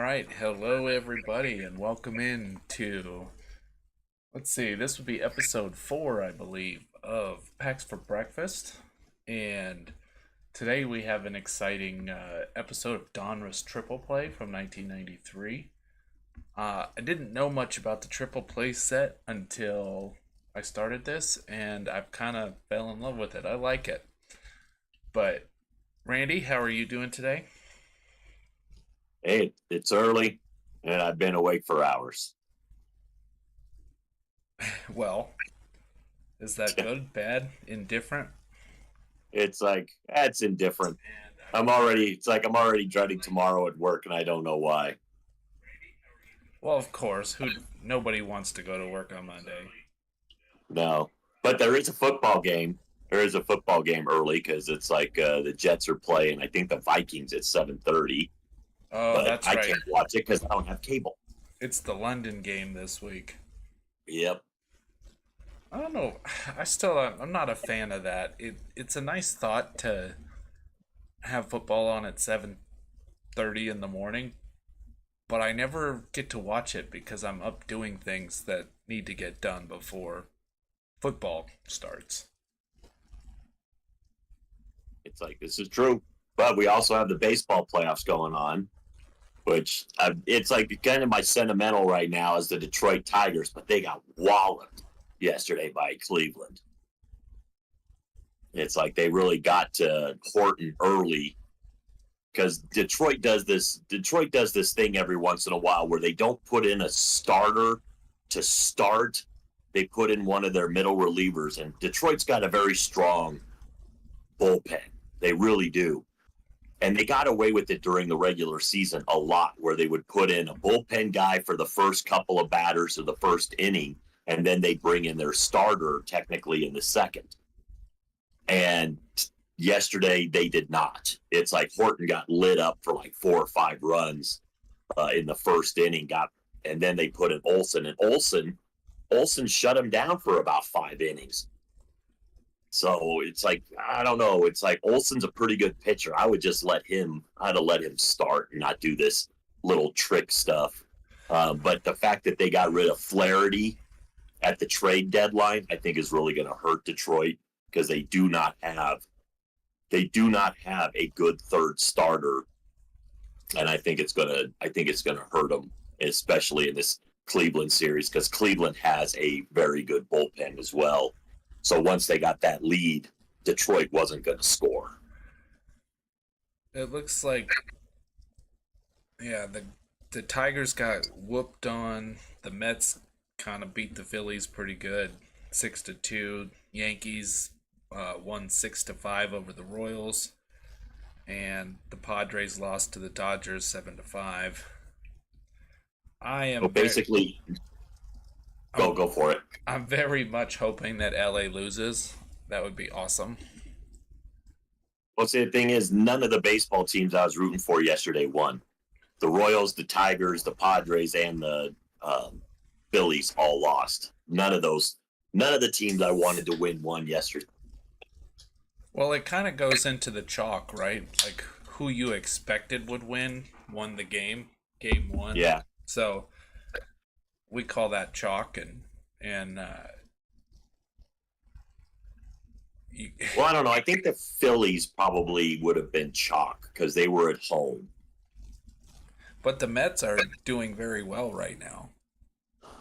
right, hello everybody, and welcome in to, let's see, this would be episode 4, I believe, of Packs for Breakfast. And today we have an exciting episode of Donruss Triple Play from 1993. I didn't know much about the Triple Play set until I started this, and I've kind of fell in love with it. I like it. But, Randy, how are you doing today? Hey, it's early and I've been awake for hours. Well, is that good, bad, indifferent? It's like, it's indifferent. I'm already dreading tomorrow at work and I don't know why. Well, of course, who nobody wants to go to work on Monday. No, but there is a football game. There is a football game early because it's like the Jets are playing. I think the Vikings at 7:30, Oh, but that's I right. can't watch it because I don't have cable. It's the London game this week. Yep. I don't know. I'm not a fan of that. It's a nice thought to have football on at 7:30 in the morning, but I never get to watch it because I'm up doing things that need to get done before football starts. It's like, this is true. But we also have the baseball playoffs going on, which it's like kind of my sentimental right now is the Detroit Tigers, but they got walloped yesterday by Cleveland. It's like they really got to Horton early because Detroit does this thing every once in a while where they don't put in a starter to start. They put in one of their middle relievers, and Detroit's got a very strong bullpen. They really do. And they got away with it during the regular season a lot, where they would put in a bullpen guy for the first couple of batters of the first inning, and then they bring in their starter technically in the second. And yesterday they did not. It's like Horton got lit up for like 4 or 5 runs in the first inning, and then they put in Olson, and Olson shut him down for about 5 innings. So it's like, I don't know. It's like Olson's a pretty good pitcher. I'd have let him start and not do this little trick stuff. But the fact that they got rid of Flaherty at the trade deadline, I think is really going to hurt Detroit because they do not have a good third starter. And I think it's going to hurt them, especially in this Cleveland series, because Cleveland has a very good bullpen as well. So once they got that lead, Detroit wasn't going to score. It looks like, yeah, the Tigers got whooped on. The Mets kind of beat the Phillies pretty good, 6-2. Yankees won 6-5 over the Royals, and the Padres lost to the Dodgers 7-5. I So am very, basically, I'm, go for it. I'm very much hoping that LA loses. That would be awesome. Well, see, the thing is, none of the baseball teams I was rooting for yesterday won. The Royals, the Tigers, the Padres, and the Phillies all lost. None of the teams I wanted to win won yesterday. Well, it kind of goes into the chalk, right? Like who you expected would won the game one. Yeah. So we call that chalk, and you, Well, I don't know. I think the Phillies probably would have been chalk because they were at home. but the Mets are doing very well right now.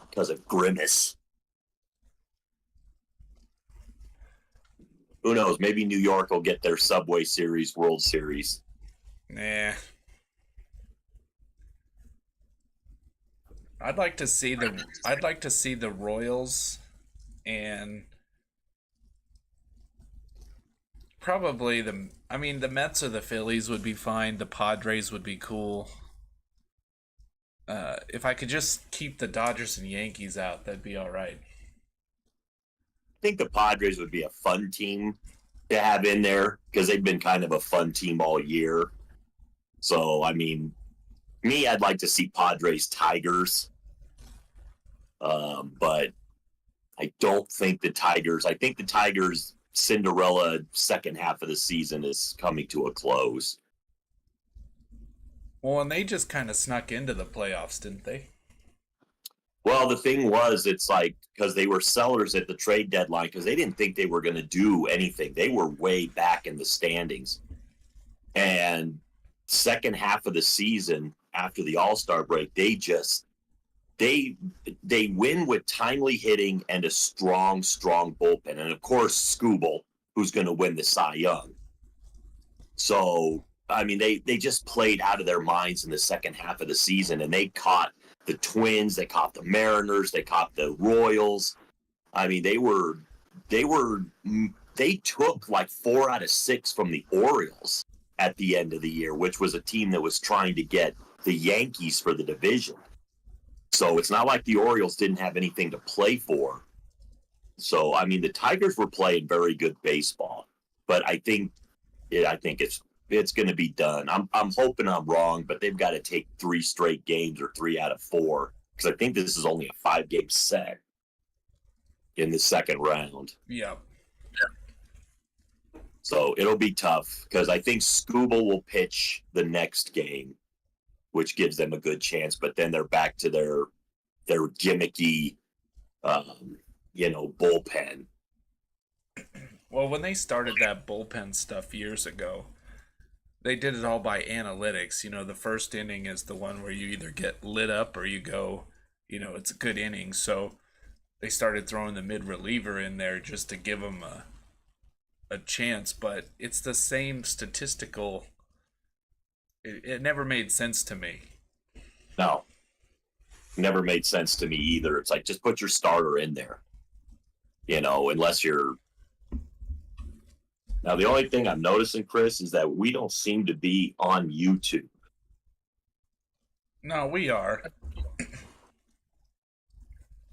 Because of Grimace. Who knows? Maybe New York will get their Subway Series, World Series. Nah, I'd like to see the Royals and probably the Mets or the Phillies would be fine. The Padres would be cool. If I could just keep the Dodgers and Yankees out, that'd be all right. I think the Padres would be a fun team to have in there because they've been kind of a fun team all year. So, I mean, I'd like to see Padres Tigers. But I don't think I think the Tigers Cinderella second half of the season is coming to a close. Well, and they just kind of snuck into the playoffs, didn't they? Well, the thing was, it's like because they were sellers at the trade deadline because they didn't think they were going to do anything. They were way back in the standings. And second half of the season after the All-Star break, they they win with timely hitting and a strong bullpen. And of course, Scooble, who's going to win the Cy Young. So, I mean, they just played out of their minds in the second half of the season, and they caught the Twins, they caught the Mariners, they caught the Royals. I mean, they took like 4 out of 6 from the Orioles at the end of the year, which was a team that was trying to get the Yankees for the division. So it's not like the Orioles didn't have anything to play for. So I mean, the Tigers were playing very good baseball, but I think it's going to be done. I'm hoping I'm wrong, but they've got to take 3 straight games or 3 out of 4 because I think this is only a 5-game set in the second round. Yeah. So it'll be tough because I think Scooble will pitch the next game, which gives them a good chance. But then they're back to their gimmicky, bullpen. Well, when they started that bullpen stuff years ago, they did it all by analytics. The first inning is the one where you either get lit up or you go, it's a good inning. So they started throwing the mid reliever in there just to give them a chance. But it's the same statistical. It never made sense to me. No, never made sense to me either. It's like just put your starter in there, unless you're. Now, the only thing I'm noticing, Chris, is that we don't seem to be on YouTube. No, we are.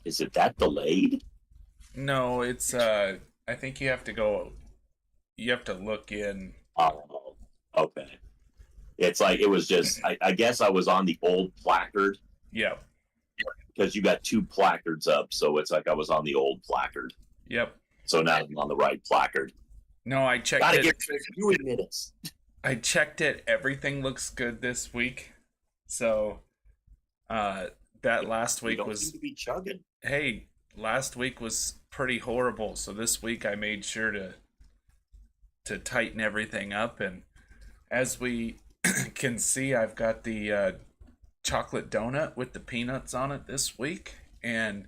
Is it that delayed? No, it's I think you have to look in. Oh, okay. It's like it was just I guess I was on the old placard. Yeah. Because you got 2 placards up, so it's like I was on the old placard. Yep. So now I'm on the right placard. No, I checked Gotta it. get few minutes. I checked it. Everything looks good this week. So that last week don't was seem to be chugging. hey, last week was pretty horrible. So this week I made sure to tighten everything up, and as we can see, I've got the chocolate donut with the peanuts on it this week, and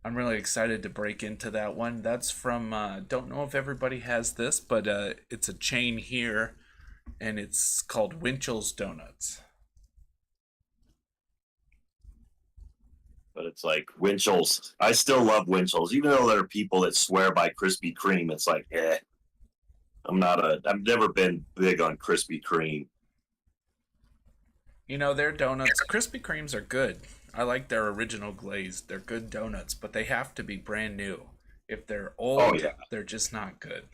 I'm really excited to break into that one. That's from don't know if everybody has this, but it's a chain here, and it's called Winchell's Donuts. But it's like Winchell's. I still love Winchell's, even though there are people that swear by Krispy Kreme. It's like, I've never been big on Krispy Kreme. Their donuts, Krispy Kremes are good. I like their original glaze. They're good donuts, but they have to be brand new. If they're old, they're just not good.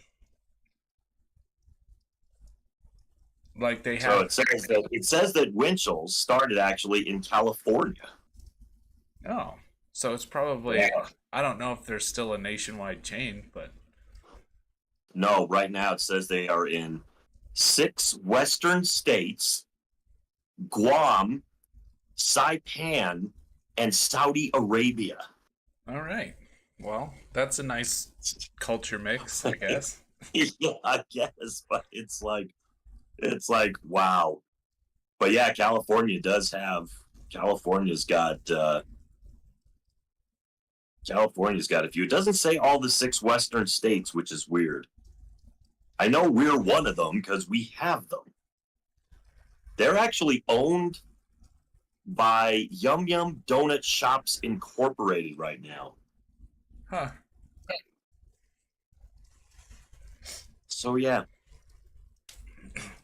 Like they have. So it says that Winchell's started actually in California. Oh, so it's probably. Yeah. I don't know if there's still a nationwide chain, but. No, right now it says they are in 6 western states, Guam, Saipan, and Saudi Arabia. All right. Well, that's a nice culture mix, I guess. Yeah, I guess, but it's like wow. But yeah, California's got a few. It doesn't say all the 6 western states, which is weird. I know we're one of them because we have them. They're actually owned by Yum Yum Donut Shops Incorporated right now. Huh. So yeah.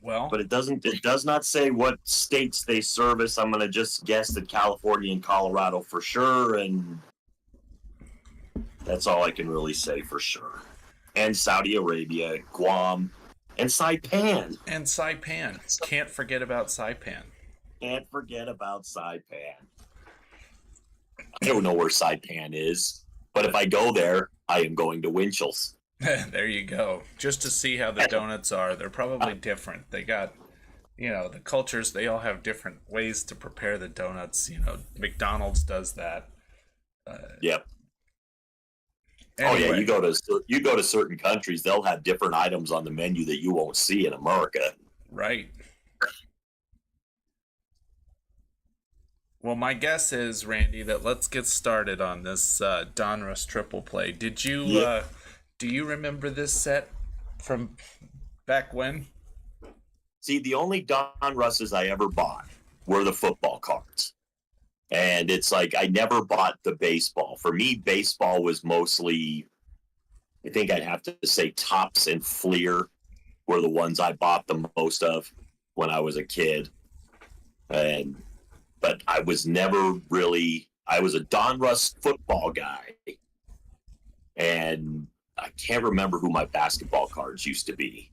Well, but it does not say what states they service. I'm gonna just guess that California and Colorado for sure, and that's all I can really say for sure. And Saudi Arabia, Guam, and Saipan. Can't forget about Saipan. Can't forget about Saipan. I don't know where Saipan is, but if I go there, I am going to Winchell's. There you go. Just to see how the donuts are. They're probably different. They got the cultures, they all have different ways to prepare the donuts. McDonald's does that. Yep. Oh yeah, Anyway, you go to certain countries, they'll have different items on the menu that you won't see in America. right. Well, my guess is, Randy, that let's get started on this Donruss Triple play. Yeah. Do you remember this set from back when? See, the only Donrusses I ever bought were the football cards. And it's like I never bought the baseball. For me, baseball was mostly, I think I'd have to say Topps and Fleer were the ones I bought the most of when I was a kid. And but I was never really, I was a Donruss football guy. And I can't remember who my basketball cards used to be.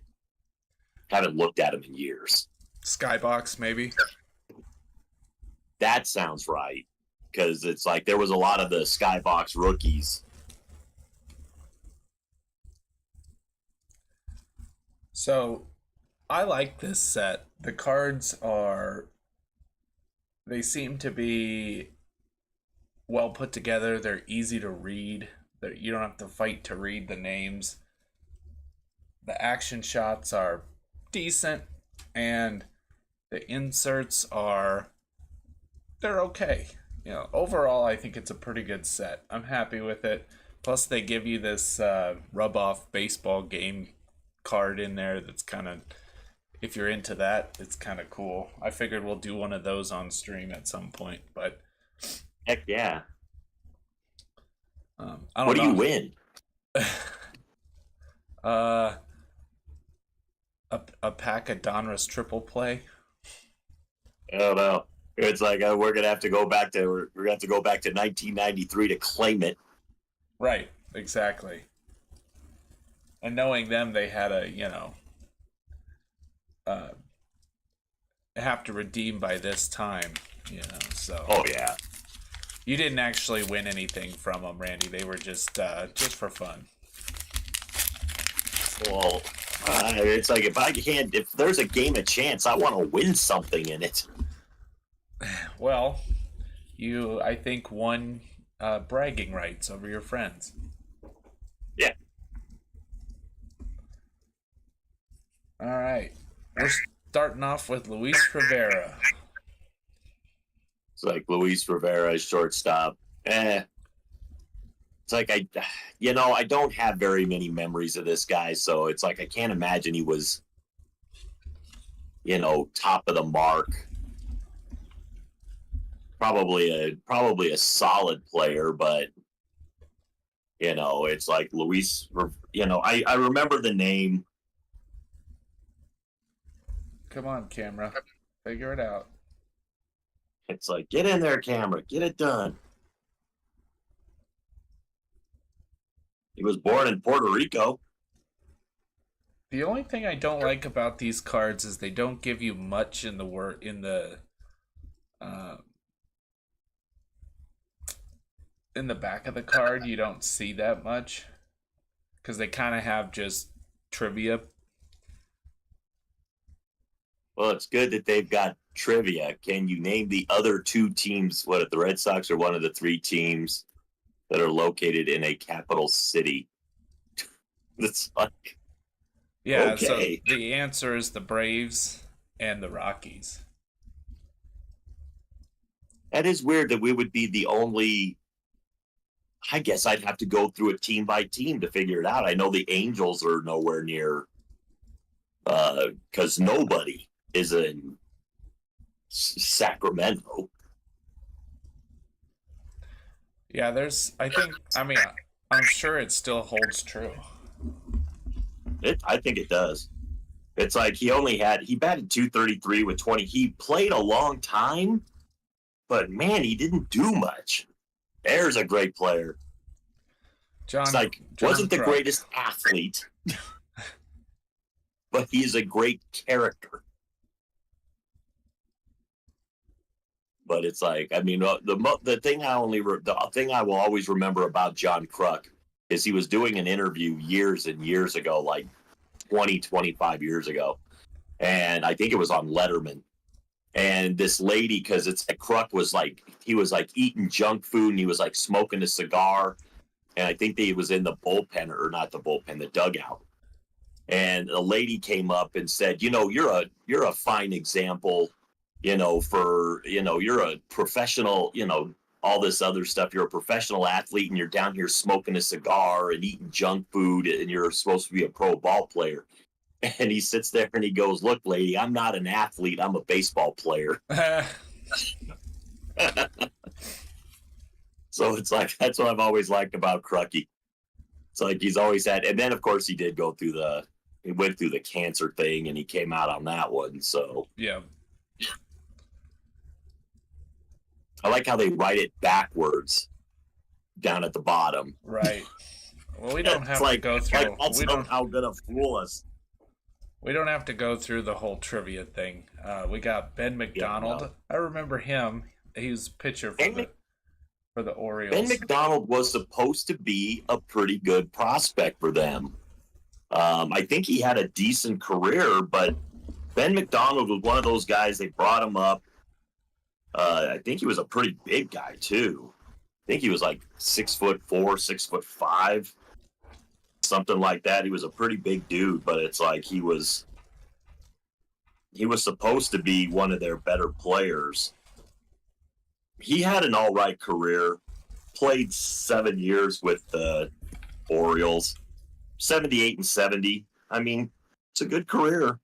Haven't looked at them in years. Skybox, maybe? That sounds right. Because it's like there was a lot of the Skybox rookies. So, I like this set. The cards they seem to be well put together. They're easy to read. You don't have to fight to read the names. The action shots are decent, and the inserts they're okay. Overall, I think it's a pretty good set. I'm happy with it. Plus, they give you this rub-off baseball game card in there that's kind of, if you're into that, it's kind of cool. I figured we'll do one of those on stream at some point, but Heck yeah. I don't What do know. you win? A pack of Donruss Triple play. I don't know. It's like we're gonna have to go back to 1993 to claim it. Right, exactly. And knowing them, they had have to redeem by this time, so. Oh yeah. You didn't actually win anything from them, Randy. They were just for fun. Well, it's like if there's a game of chance, I want to win something in it. Well, you, I think, won bragging rights over your friends. Yeah. All right. We're starting off with Luis Rivera. It's like Luis Rivera, shortstop. It's like I don't have very many memories of this guy, so it's like I can't imagine he was, top of the mark. Probably a solid player, but it's like Luis. I remember the name. Come on, camera. Figure it out. It's like, get in there, camera. Get it done. He was born in Puerto Rico. The only thing I don't like about these cards is they don't give you much in the back of the card. You don't see that much because they kind of have just trivia. Well, it's good that they've got trivia. Can you name the other two teams? What, the Red Sox are one of the three teams that are located in a capital city? It's like, Yeah, okay. So the answer is the Braves and the Rockies. That is weird that we would be the only. I guess I'd have to go through it team by team to figure it out. I know the Angels are nowhere near, because nobody is in Sacramento. Yeah, I'm sure it still holds true. I think it does. It's like he batted .233 with 20. He played a long time, but man, he didn't do much. There's a great player. Wasn't the greatest athlete, but he's a great character. But it's like, the thing I will always remember about John Kruk is he was doing an interview years and years ago, like 20, 25 years ago. and I think it was on Letterman. And this lady, because it's like Kruk was like, he was like eating junk food and he was like smoking a cigar. And I think that he was in the bullpen, or not the bullpen, the dugout. And a lady came up and said, you're a fine example, you're a professional, all this other stuff. You're a professional athlete and you're down here smoking a cigar and eating junk food and you're supposed to be a pro ball player. And he sits there and he goes, look, lady, I'm not an athlete. I'm a baseball player. So it's like, that's what I've always liked about Crucky. It's like he's always had, and then of course he went through the cancer thing and he came out on that one. So yeah. I like how they write it backwards down at the bottom. Right. Well, we don't have to go through. Like that's how gonna fool us. We don't have to go through the whole trivia thing. We got Ben McDonald. Yeah, no. I remember him. He was pitcher for the Orioles. Ben McDonald was supposed to be a pretty good prospect for them. I think he had a decent career, but Ben McDonald was one of those guys. They brought him up. I think he was a pretty big guy too. I think he was like 6'4", 6'5", something like that. He was a pretty big dude, but it's like he was supposed to be one of their better players. He had an all right career. Played 7 years with the Orioles, 78 and 70. I mean, it's a good career.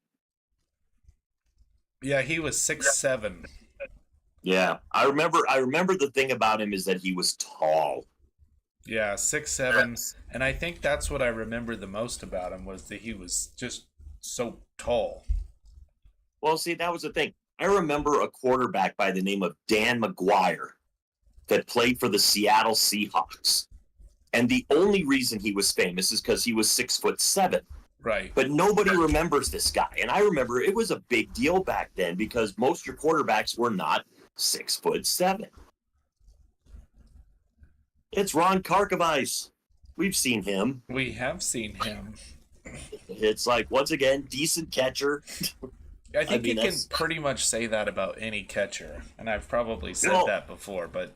Yeah, he was 6'7". Yeah, I remember the thing about him is that he was tall. Yeah, 6'7", and I think that's what I remember the most about him was that he was just so tall. Well, see, that was the thing. I remember a quarterback by the name of Dan McGuire that played for the Seattle Seahawks, and the only reason he was famous is because he was 6'7". Right. But nobody remembers this guy, and I remember it was a big deal back then because most of your quarterbacks were not 6'7". It's Ron Karkovice. We've seen him. We have seen him. It's like, once again, decent catcher. I think you can pretty much say that about any catcher, and I've probably said that before, but...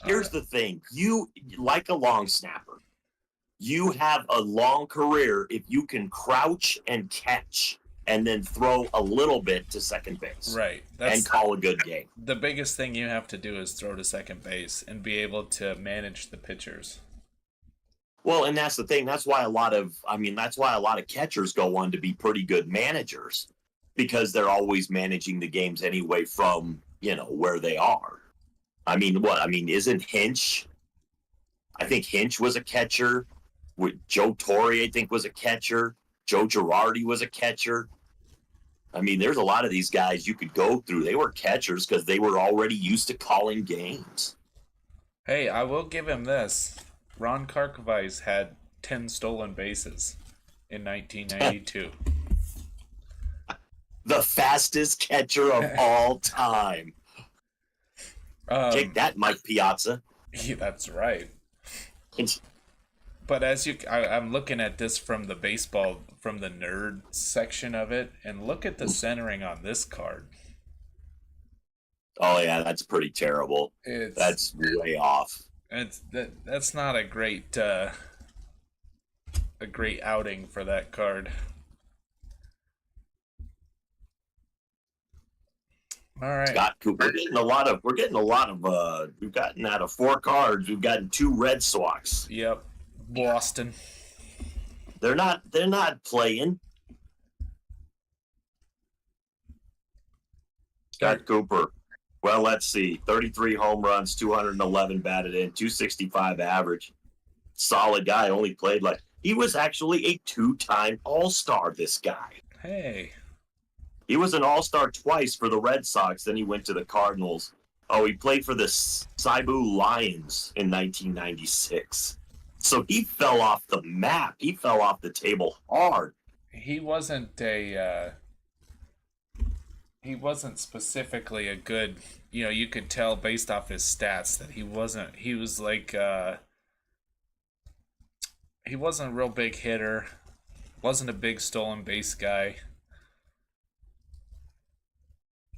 Here's the thing. You, like a long snapper, you have a long career if you can crouch and catch and then throw a little bit to second base. Right. And call a good game. The biggest thing you have to do is throw to second base and be able to manage the pitchers. Well, and that's the thing. That's why a lot of catchers go on to be pretty good managers, because they're always managing the games anyway from, where they are. I mean, isn't Hinch? I think Hinch was a catcher. Joe Torre, I think, was a catcher. Joe Girardi was a catcher. I mean, there's a lot of these guys you could go through. They were catchers because they were already used to calling games. Hey, I will give him this. Ron Karkovice had 10 stolen bases in 1992. The fastest catcher of all time. Take that, Mike Piazza. Yeah, that's right. But I'm looking at this from the nerd section of it, and look at the centering on this card. Oh yeah, that's pretty terrible. That's way off. That's not a great outing for that card. All right, Scott Cooper. We're getting a lot of. We've gotten out of 4 cards. We've gotten 2 Red Sox. Yep. Boston. They're not playing. Scott Cooper. Well, let's see. 33 home runs, 211 batted in, 265 average. Solid guy. Only played he was actually a 2-time All-Star, this guy. Hey. He was an All-Star twice for the Red Sox. Then he went to the Cardinals. Oh, he played for the Cebu Lions in 1996. So he fell off the map. He fell off the table hard. He wasn't specifically a good, you could tell based off his stats that he wasn't a real big hitter, wasn't a big stolen base guy.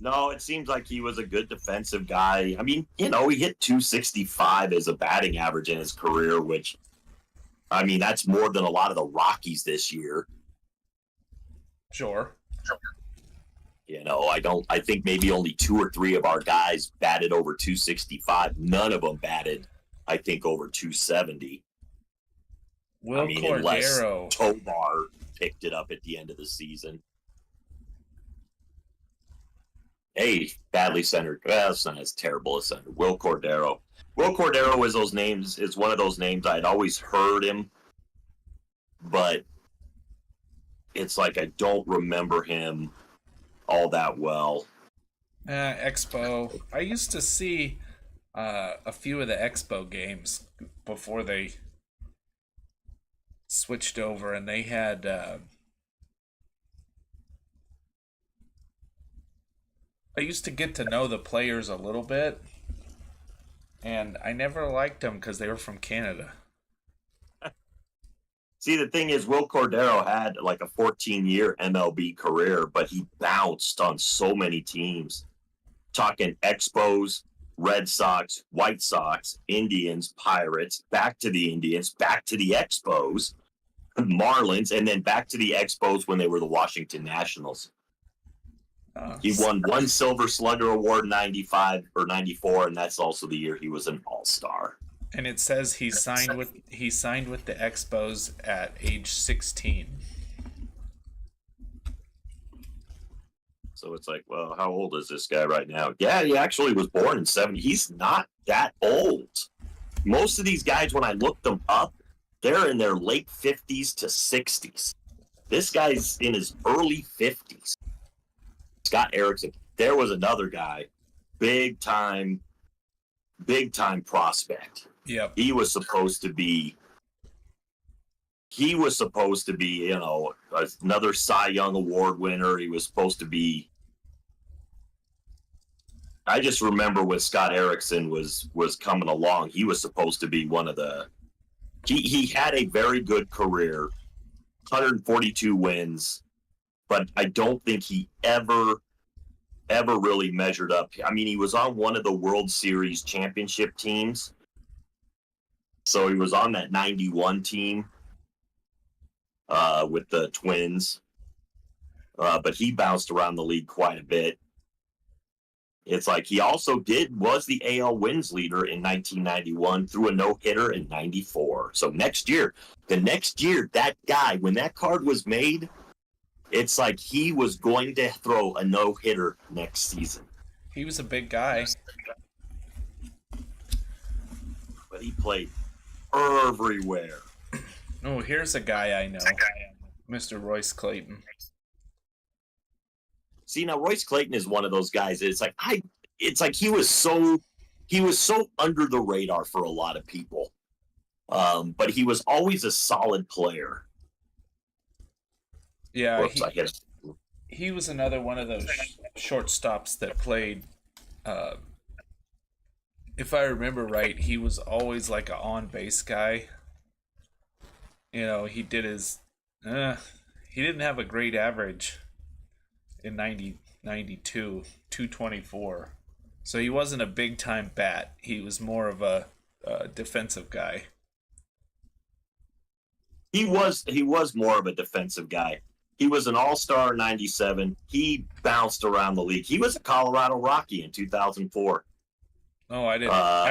No, it seems like he was a good defensive guy. I mean, he hit 265 as a batting average in his career, which, I mean, that's more than a lot of the Rockies this year. Sure. I think maybe only 2 or 3 of our guys batted over 265. None of them batted, I think, over 270. Will Cordero. Unless Tobar picked it up at the end of the season. Hey, badly centered. Well, it's not as terrible as centered. Will Cordero. Will Cordero is one of those names I'd always heard him, but it's like I don't remember him all that well. Expo. I used to see a few of the Expo games before they switched over, and they had I used to get to know the players a little bit, and I never liked them because they were from Canada. See, the thing is, Will Cordero had like a 14-year MLB career, but he bounced on so many teams. Talking Expos, Red Sox, White Sox, Indians, Pirates, back to the Indians, back to the Expos, Marlins, and then back to the Expos when they were the Washington Nationals. He won 1 Silver Slugger Award in 95 or 94, and that's also the year he was an All-Star. And it says he signed with the Expos at age 16. So it's like, well, how old is this guy right now? Yeah, he actually was born in 70. He's not that old. Most of these guys, when I looked them up, they're in their late 50s to 60s. This guy's in his early 50s. Scott Erickson. There was another guy, big time prospect. Yep. He was supposed to be, another Cy Young Award winner. He was supposed to be. I just remember when Scott Erickson was coming along, he was supposed to be one of the. He had a very good career, 142 wins. But I don't think he ever really measured up. I mean, he was on one of the World Series championship teams. So he was on that 91 team with the Twins. But he bounced around the league quite a bit. It's like he also was the AL wins leader in 1991 through a no-hitter in 94. So the next year, that guy, when that card was made, it's like he was going to throw a no-hitter next season. He was a big guy. But he played everywhere. Oh, here's a guy I know. Mr. Royce Clayton. See, now Royce Clayton is one of those guys. It's like he was so under the radar for a lot of people. But he was always a solid player. Yeah, he was another one of those shortstops that played. If I remember right, he was always like an on-base guy. He did his. He didn't have a great average in 92, 224. So he wasn't a big-time bat. He was more of a defensive guy. He was more of a defensive guy. He was an all-star in 97. He bounced around the league. He was a Colorado Rocky in 2004. Oh, I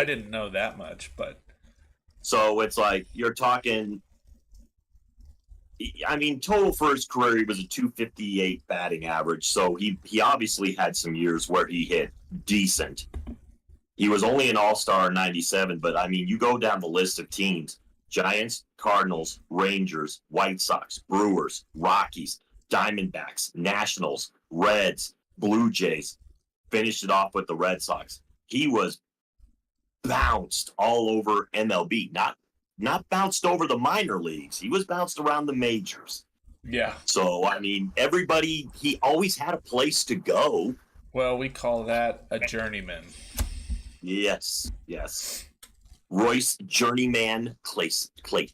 didn't know that much, but so it's like you're talking. I mean, total for his career, he was a 258 batting average. So he obviously had some years where he hit decent. He was only an all-star in 97, but I mean, you go down the list of teams. Giants, Cardinals, Rangers, White Sox, Brewers, Rockies, Diamondbacks, Nationals, Reds, Blue Jays. Finished it off with the Red Sox. He was bounced all over MLB. Not bounced over the minor leagues. He was bounced around the majors. Yeah. So, I mean, he always had a place to go. Well, we call that a journeyman. Yes. Royce Journeyman Clayton.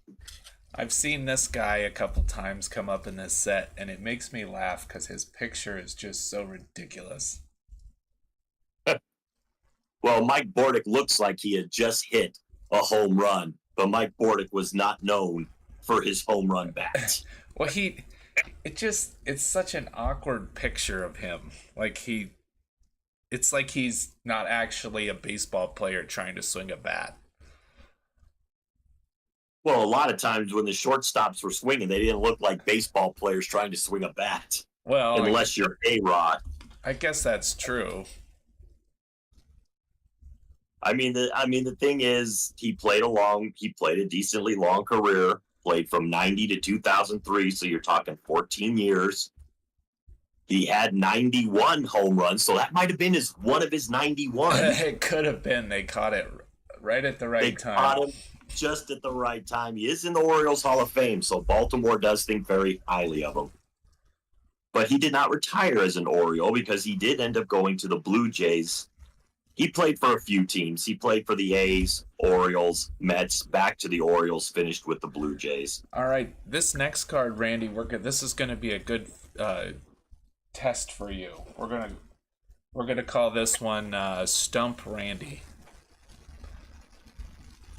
I've seen this guy a couple times come up in this set, and it makes me laugh because his picture is just so ridiculous. Well, Mike Bordick looks like he had just hit a home run, but Mike Bordick was not known for his home run bat. Well, it's such an awkward picture of him. It's like he's not actually a baseball player trying to swing a bat. Well, a lot of times when the shortstops were swinging, they didn't look like baseball players trying to swing a bat. Well, unless you're A-Rod. I guess that's true. I mean, the thing is, he played a decently long career. Played from 90 to 2003, so you're talking 14 years. He had 91 home runs, so that might have been one of his 91. It could have been. They caught it right at the right time. They caught him just at the right time. He is in the Orioles Hall of Fame, so Baltimore does think very highly of him. But he did not retire as an Oriole because he did end up going to the Blue Jays. He played for a few teams. He played for the A's, Orioles, Mets, back to the Orioles, finished with the Blue Jays. All right, this next card, Randy, this is going to be a good test for you. We're gonna call this one Stump Randy.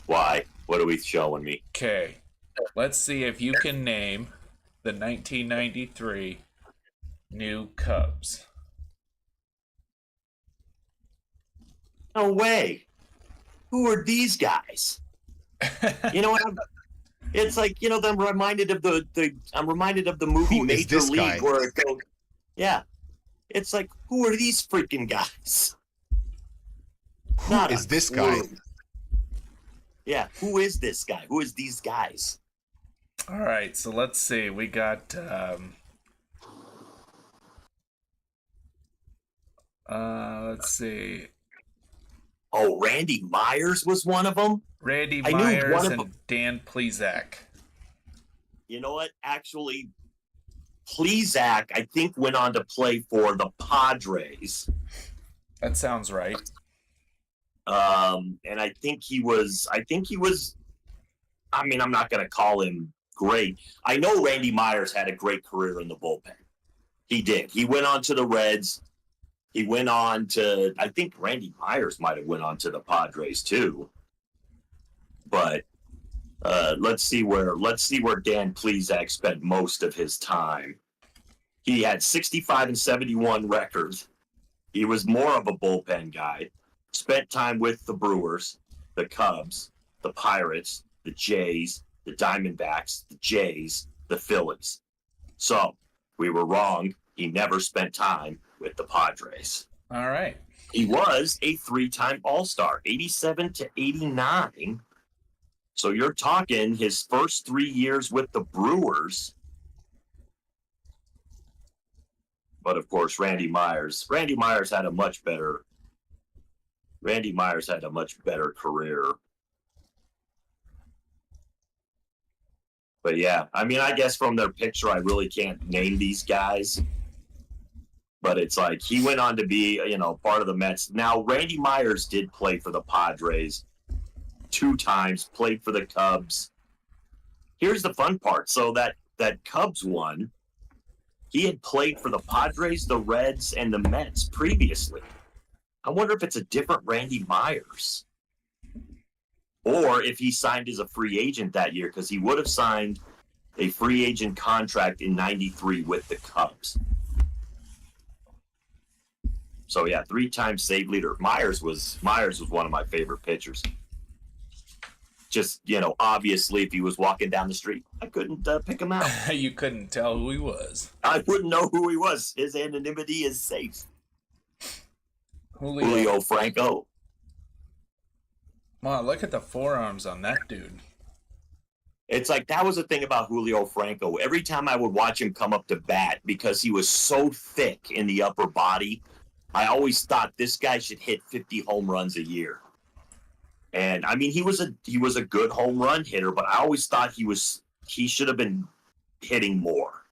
Why? What are we showing me? Okay, let's see if you can name the 1993 new Cubs. No way. Who are these guys? You know what? It's like, I'm reminded of the movie Who Major is this League guy? where it goes, yeah. It's like, who are these freaking guys? Who is this guy? Yeah, who is this guy? Who is these guys? All right, so let's see. We got let's see. Oh, Randy Myers was one of them? Randy Myers and Dan Plesac. You know what? Actually, Plesac, I think, went on to play for the Padres. That sounds right. And I think he was, I mean, I'm not going to call him great. I know Randy Myers had a great career in the bullpen. He did. He went on to the Reds. He went on to, I think Randy Myers might have went on to the Padres too. But let's see where Dan Plesac spent most of his time. He had 65 and 71 records. He was more of a bullpen guy. Spent time with the Brewers, the Cubs, the Pirates, the Jays, the Diamondbacks, the Jays, the Phillies. So we were wrong. He never spent time with the Padres. All right. He was a 3-time All-Star, 87 to 89. So you're talking his first 3 years with the Brewers. But of course, Randy Myers had a much better career. But yeah, I mean, I guess from their picture, I really can't name these guys. But it's like he went on to be, part of the Mets. Now, Randy Myers did play for the Padres 2 times, played for the Cubs. Here's the fun part. So that Cubs one, he had played for the Padres, the Reds, and the Mets previously. I wonder if it's a different Randy Myers. Or if he signed as a free agent that year, because he would have signed a free agent contract in 93 with the Cubs. So yeah, 3-time save leader. Myers was one of my favorite pitchers. Just, obviously if he was walking down the street, I couldn't pick him out. You couldn't tell who he was. I wouldn't know who he was. His anonymity is safe. Julio Franco. Wow, look at the forearms on that dude. It's like that was the thing about Julio Franco. Every time I would watch him come up to bat, because he was so thick in the upper body, I always thought this guy should hit 50 home runs a year. And I mean, he was a good home run hitter, but I always thought he should have been hitting more.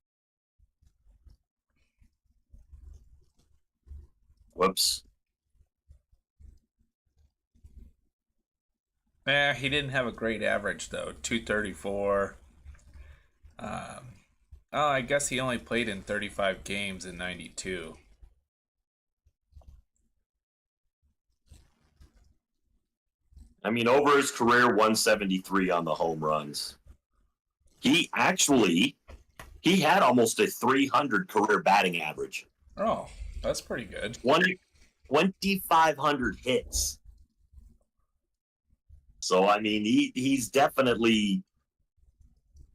Whoops. He didn't have a great average though. 234. I guess he only played in 35 games in 92. I mean, over his career, 173 on the home runs. He had almost a 300 career batting average. Oh, that's pretty good. 2,500 hits. So, I mean, he's definitely,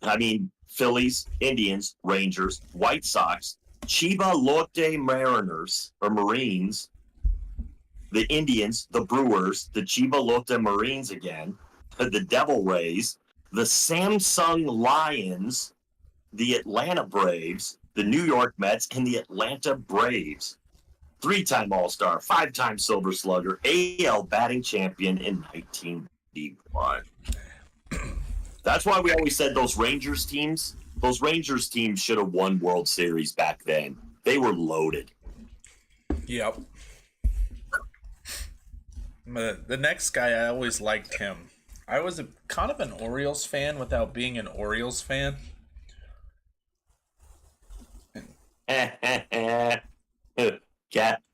I mean, Phillies, Indians, Rangers, White Sox, Chiba Lotte Mariners, or Marines, the Indians, the Brewers, the Chiba Lotte Marines again, the Devil Rays, the Samsung Lions, the Atlanta Braves, the New York Mets, and the Atlanta Braves. 3-time All-Star, 5-time Silver Slugger, AL batting champion in 1981. That's why we always said those Rangers teams should have won World Series back then. They were loaded. Yep. The next guy, I always liked him. I was kind of an Orioles fan without being an Orioles fan. Cat,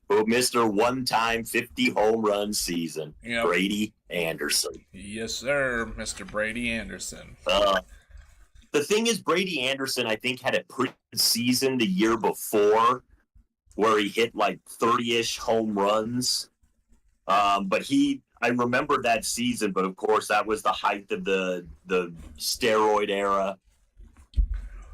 Mr. One-time 50 home run season, yep. Brady Anderson. Yes, sir, Mr. Brady Anderson. The thing is, Brady Anderson, I think, had a pretty good season the year before where he hit like 30-ish home runs. But I remember that season, but of course that was the height of the steroid era,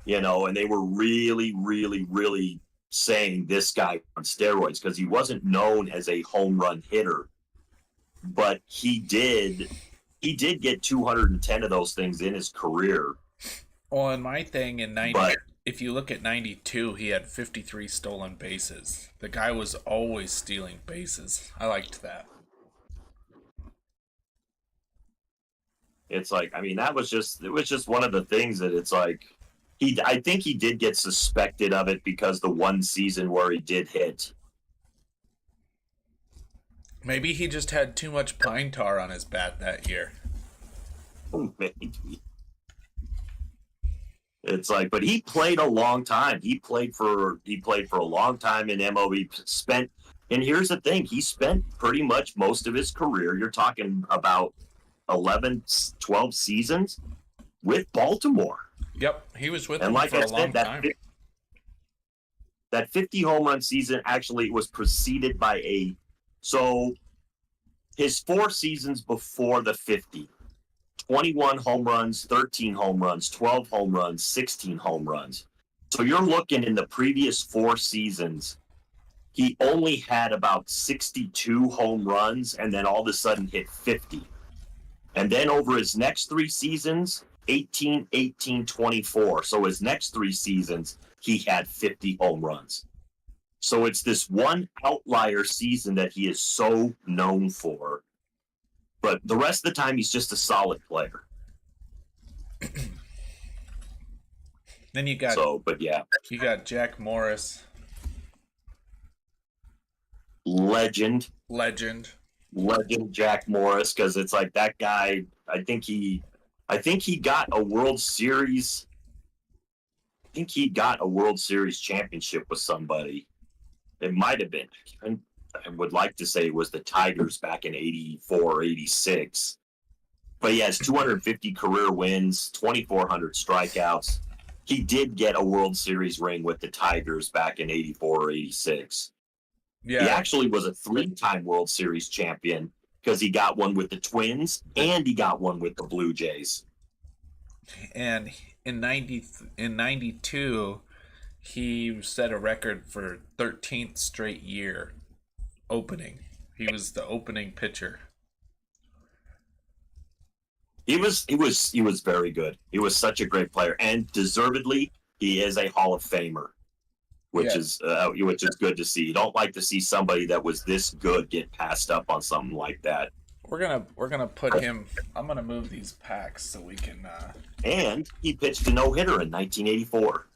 you know, and they were really, really, really saying this guy on steroids because he wasn't known as a home run hitter, but he did get 210 of those things in his career. Well, and my thing in 90, if you look at 92, he had 53 stolen bases. The guy was always stealing bases. I liked that. It's like, I mean, it was just one of the things that it's like, I think he did get suspected of it because the one season where he did hit. Maybe he just had too much pine tar on his bat that year. Maybe. It's like, but he played a long time. He played for a long time in MLB. And here's the thing, he spent pretty much most of his career, you're talking about 11, 12 seasons with Baltimore. Yep, he was with them for a long time. That 50 home run season actually was preceded by his 4 seasons before the 50, 21 home runs, 13 home runs, 12 home runs, 16 home runs. So you're looking in the previous 4 seasons, he only had about 62 home runs and then all of a sudden hit 50. And then over his next 3 seasons, 18, 18, 24. So his next 3 seasons, he had 50 home runs. So it's this one outlier season that he is so known for. But the rest of the time, he's just a solid player. Then you got you got Jack Morris. Legend Jack Morris, because it's like that guy, I think he got a World Series. I think he got a World Series championship with somebody. It might have been. I would like to say it was the Tigers back in 84 or 86. But he has 250 career wins, 2,400 strikeouts. He did get a World Series ring with the Tigers back in 84 or 86. Yeah. He actually was a 3-time World Series champion because he got one with the Twins and he got one with the Blue Jays. And in 92, he set a record for 13th straight year opening. He was the opening pitcher. He was very good. He was such a great player, and deservedly, he is a Hall of Famer, which is good to see. You don't like to see somebody that was this good get passed up on something like that. We're gonna put him. I'm gonna move these packs so we can. And he pitched a no-hitter in 1984.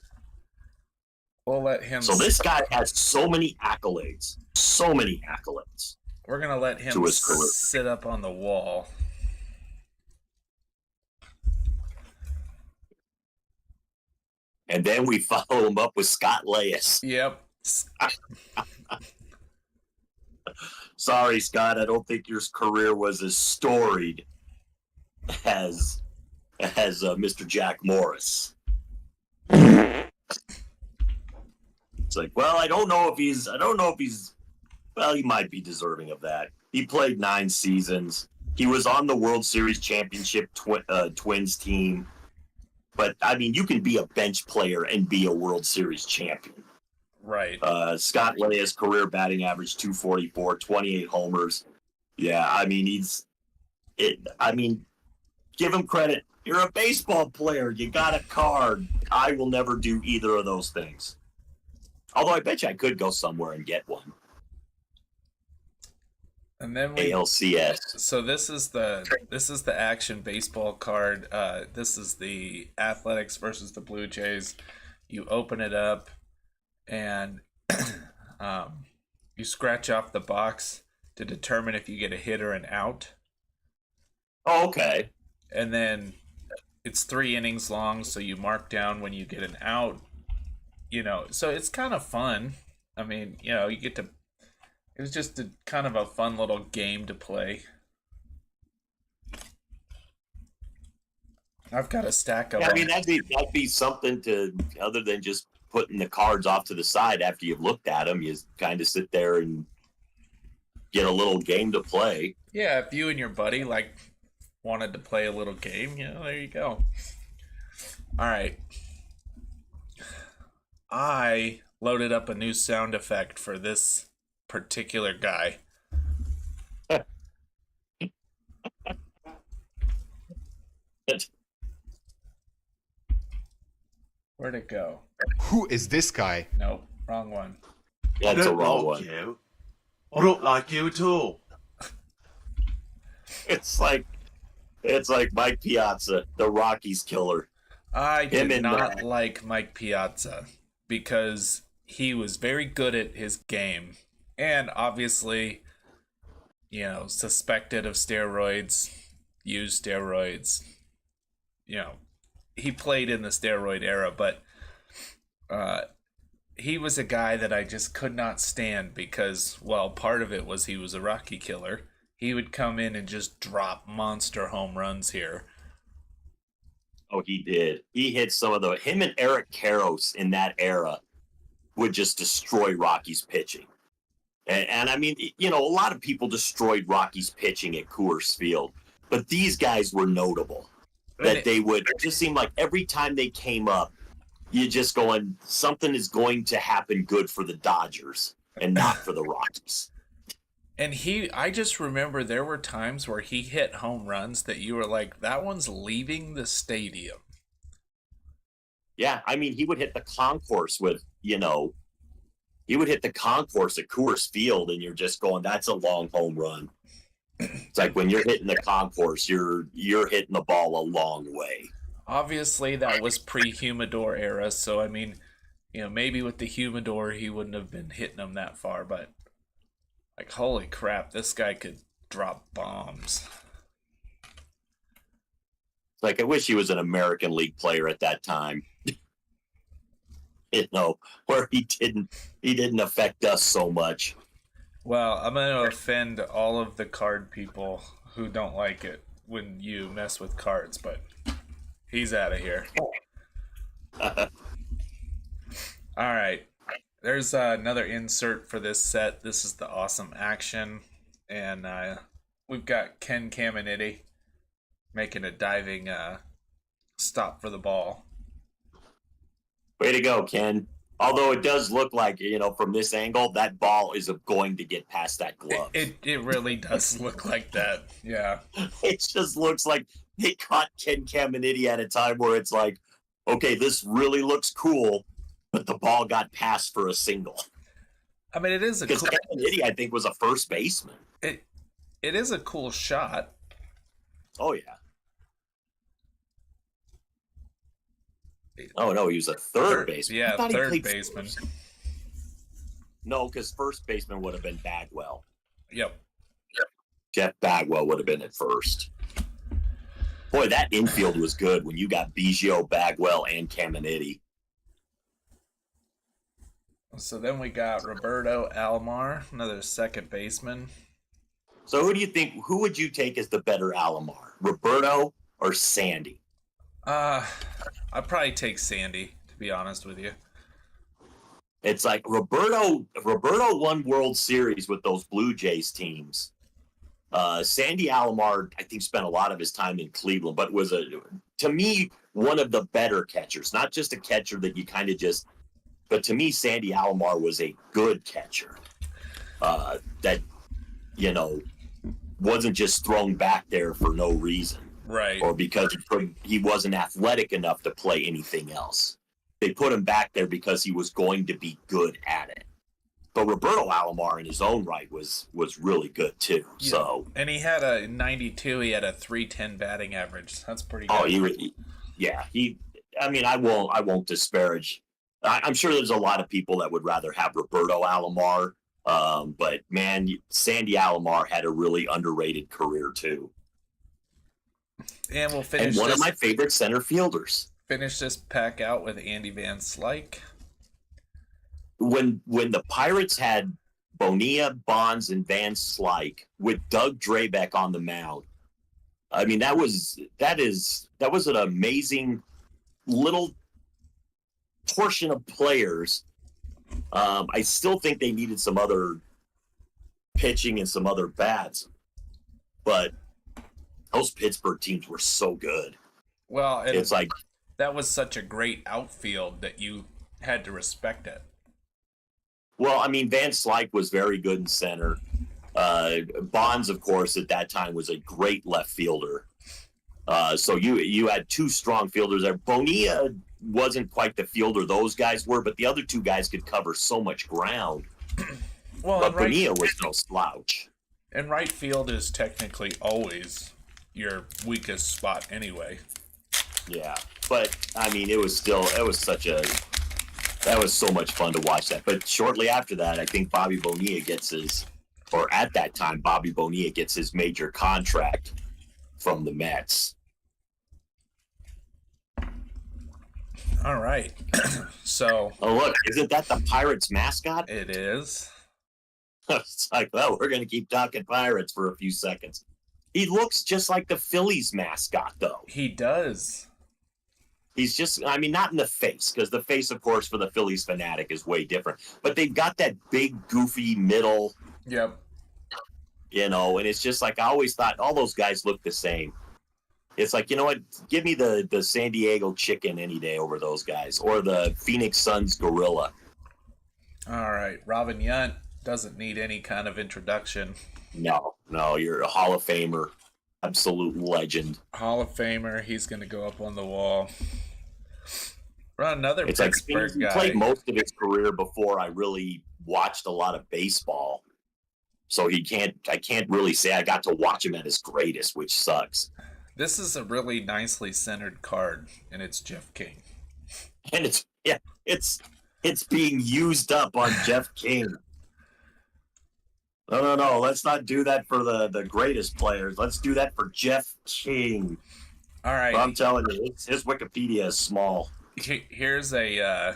We'll let him. So this guy has so many accolades. So many accolades. We're gonna let him sit up on the wall. And then we follow him up with Scott Leyes. Yep. Sorry, Scott. I don't think your career was as storied as Mr. Jack Morris. It's like, well, I don't know if he's. Well, he might be deserving of that. He played 9 seasons. He was on the World Series championship Twins team. But, I mean, you can be a bench player and be a World Series champion. Right. Scott Leia's career batting average 244, 28 homers. Yeah, I mean, give him credit. You're a baseball player. You got a card. I will never do either of those things. Although I bet you I could go somewhere and get one. And then ALCS. So this is the action baseball card. This is the Athletics versus the Blue Jays. You open it up, and you scratch off the box to determine if you get a hit or an out. Oh, okay. And then it's 3 innings long, so you mark down when you get an out. So it's kind of fun. I mean, you get to. It was just a kind of a fun little game to play. I've got a stack of them. I mean, that'd be something to, other than just putting the cards off to the side after you've looked at them. You kind of sit there and get a little game to play. Yeah, if you and your buddy wanted to play a little game, there you go. All right. I loaded up a new sound effect for this particular guy. Where'd it go? Who is this guy? Nope, wrong one. That's a wrong one. You. I don't like you at all. It's like Mike Piazza, the Rockies killer. I did not like Mike Piazza because he was very good at his game. And obviously, suspected of steroids, used steroids. He played in the steroid era, but he was a guy that I just could not stand because, well, part of it was he was a Rocky killer. He would come in and just drop monster home runs here. Oh, he did. He hit him and Eric Karros in that era would just destroy Rocky's pitching. And I mean, a lot of people destroyed Rocky's pitching at Coors Field, but these guys were notable. It just seemed like every time they came up, you're just going, something is going to happen good for the Dodgers and not for the Rockies. And I just remember there were times where he hit home runs that you were like, that one's leaving the stadium. Yeah, I mean, he would hit the concourse with, he would hit the concourse at Coors Field, and you're just going, that's a long home run. It's like when you're hitting the concourse, you're hitting the ball a long way. Obviously, that was pre-humidor era, so I mean, maybe with the humidor he wouldn't have been hitting them that far, but holy crap, this guy could drop bombs. I wish he was an American League player at that time. Where he didn't affect us so much. Well, I'm going to offend all of the card people who don't like it when you mess with cards, but he's out of here. All right. There's another insert for this set. This is the awesome action. And we've got Ken Caminiti making a diving stop for the ball. Way to go, Ken. Although it does look like, from this angle, that ball is going to get past that glove. It really does look like that. Yeah. It just looks like they caught Ken Caminiti at a time where it's like, okay, this really looks cool, but the ball got passed for a single. I mean, it is because Caminiti, I think, was a first baseman. It is a cool shot. Oh, yeah. Oh, no, he was a third baseman. Yeah, third baseman. No, because first baseman would have been Bagwell. Yep. Jeff Bagwell would have been at first. Boy, that infield was good when you got Biggio, Bagwell, and Caminiti. So then we got Roberto Alomar, another second baseman. So who would you take as the better Alomar, Roberto or Sandy? I'd probably take Sandy, to be honest with you. It's like Roberto won World Series with those Blue Jays teams. Sandy Alomar, I think, spent a lot of his time in Cleveland, but was to me, one of the better catchers. Not just a catcher that you kind of just, but to me, Sandy Alomar was a good catcher. That, wasn't just thrown back there for no reason. Right. Or because he wasn't athletic enough to play anything else. They put him back there because he was going to be good at it. But Roberto Alomar in his own right was really good too. Yeah. So, and he had a 92. He had a 310 batting average. That's pretty good. Oh, I won't disparage. I'm sure there's a lot of people that would rather have Roberto Alomar. But man, Sandy Alomar had a really underrated career too. And we'll finish. And one of my favorite center fielders. Finish this pack out with Andy Van Slyke. When the Pirates had Bonilla, Bonds, and Van Slyke with Doug Drabeck on the mound, I mean that was an amazing little portion of players. I still think they needed some other pitching and some other bats, but those Pittsburgh teams were so good. Well, it's like that was such a great outfield that you had to respect it. Well, I mean, Van Slyke was very good in center. Bonds, of course, at that time was a great left fielder. So you had two strong fielders there. Bonilla wasn't quite the fielder those guys were, but the other two guys could cover so much ground. Well, but Bonilla was no slouch. And right field is technically always your weakest spot anyway. Yeah, but I mean, that was so much fun to watch that. But shortly after that, I think Bobby Bonilla gets his major contract from the Mets. All right. So. Oh, look, isn't that the Pirates mascot? It is. It's like, well, we're going to keep talking Pirates for a few seconds. He looks just like the Phillies mascot, though. He does. He's just, I mean, not in the face, because the face, of course, for the Phillies fanatic is way different. But they've got that big, goofy middle. Yep. And it's just like, I always thought all those guys look the same. It's like, you know what? Give me the San Diego Chicken any day over those guys, or the Phoenix Suns Gorilla. All right. Robin Yount doesn't need any kind of introduction. No, you're a Hall of Famer. Absolute legend. Hall of Famer. He's going to go up on the wall. Run another it's Pittsburgh like, guy. He played most of his career before I really watched a lot of baseball. So I can't really say I got to watch him at his greatest, which sucks. This is a really nicely centered card, and it's Jeff King. And it's being used up on Jeff King. No. Let's not do that for the greatest players. Let's do that for Jeff King. All right. But I'm telling you, his Wikipedia is small. Here's a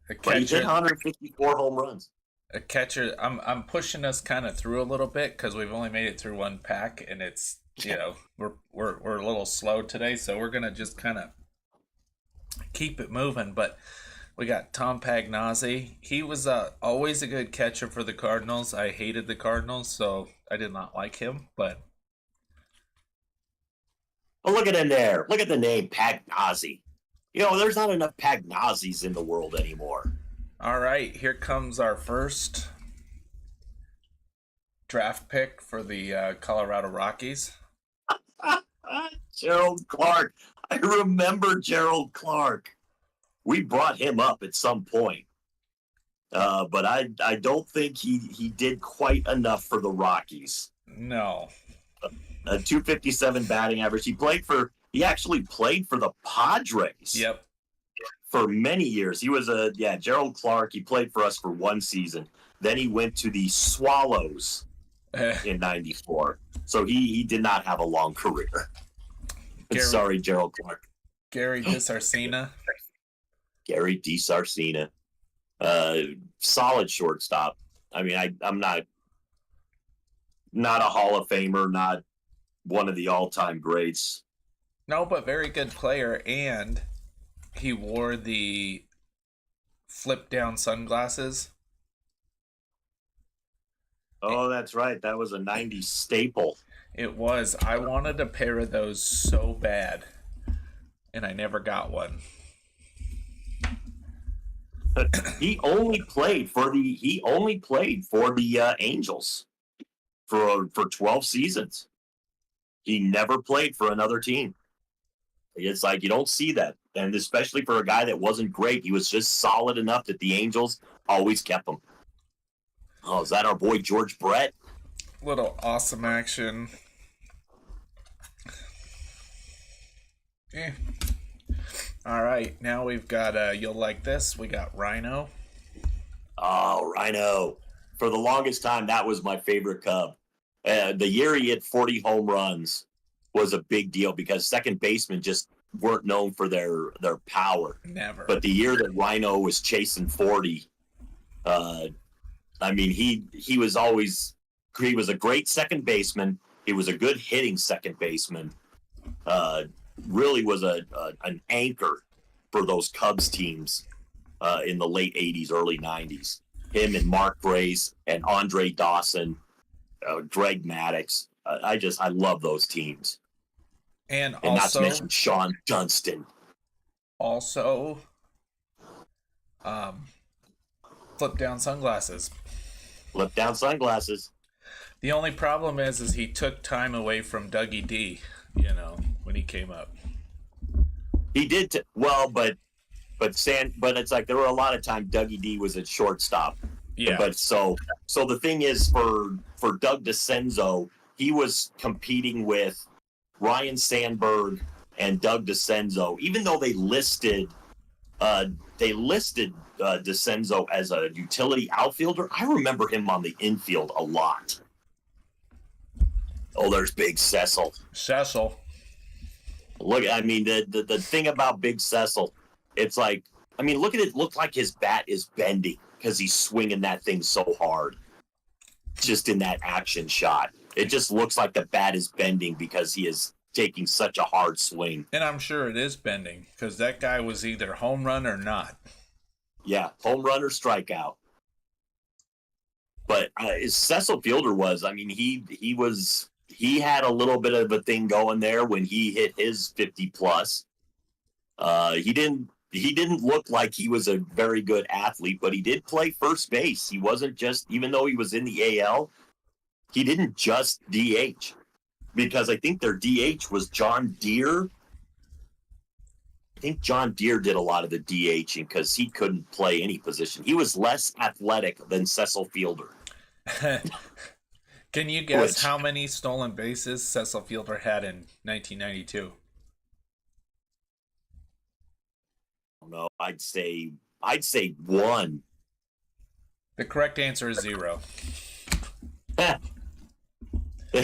catcher. But he hit 154 home runs. A catcher. I'm pushing us kind of through a little bit because we've only made it through one pack, and it's we're a little slow today, so we're gonna just kind of keep it moving. But we got Tom Pagnozzi. He was always a good catcher for the Cardinals. I hated the Cardinals, so I did not like him. But well, look at him there. Look at the name Pagnozzi. There's not enough Pagnozzis in the world anymore. All right, here comes our first draft pick for the Colorado Rockies. Gerald Clark. I remember Gerald Clark. We brought him up at some point. But I don't think he did quite enough for the Rockies. No. A 257 batting average. He actually played for the Padres. Yep. For many years. He was Gerald Clark. He played for us for one season. Then he went to the Swallows in 94. So he did not have a long career. Sorry, Gerald Clark. Gary DeSarcina. Gary DeSarcina. Solid shortstop. I mean, I'm not a Hall of Famer, not one of the all-time greats. No, but very good player, and he wore the flip-down sunglasses. Oh, that's right. That was a 90s staple. It was. I wanted a pair of those so bad, and I never got one. He only played for the Angels for 12 seasons. He never played for another team. It's like you don't see that, and especially for a guy that wasn't great, he was just solid enough that the Angels always kept him. Oh, is that our boy George Brett? Little awesome action. All right, now we've got you'll like this. We got Rhino. Oh, Rhino. For the longest time, that was my favorite Cub. The year he hit 40 home runs was a big deal because second basemen just weren't known for their power. Never. But the year that Rhino was chasing 40, I mean, he was a great second baseman. He was a good hitting second baseman. Really was an anchor for those Cubs teams in the late 80s, early 90s. Him and Mark Grace and Andre Dawson, Greg Maddux. I love those teams. And also, not to also, mention Sean Dunston. also, flip down sunglasses. Flip down sunglasses. The only problem is he took time away from Dougie D, when he came up. He did but it's like there were a lot of times Dougie D was at shortstop. Yeah. But so the thing is for Doug DeCenzo, he was competing with Ryan Sandberg and Doug DeCenzo, even though they listed DeCenzo as a utility outfielder. I remember him on the infield a lot. Oh, there's Big Cecil. Look, I mean, the thing about Big Cecil, it's like, I mean, look at it. Look like his bat is bending because he's swinging that thing so hard. Just in that action shot, it just looks like the bat is bending because he is taking such a hard swing. And I'm sure it is bending because that guy was either home run or not. Yeah, home run or strikeout. But Cecil Fielder was, I mean, he had a little bit of a thing going there when he hit his 50 plus. He didn't look like he was a very good athlete, but he did play first base. He wasn't just, even though he was in the AL, he didn't just DH, because I think their DH was John Deere. I think John Deere did a lot of the DHing because he couldn't play any position. He was less athletic than Cecil Fielder. Can you guess how many stolen bases Cecil Fielder had in 1992? No, I'd say one. The correct answer is 0.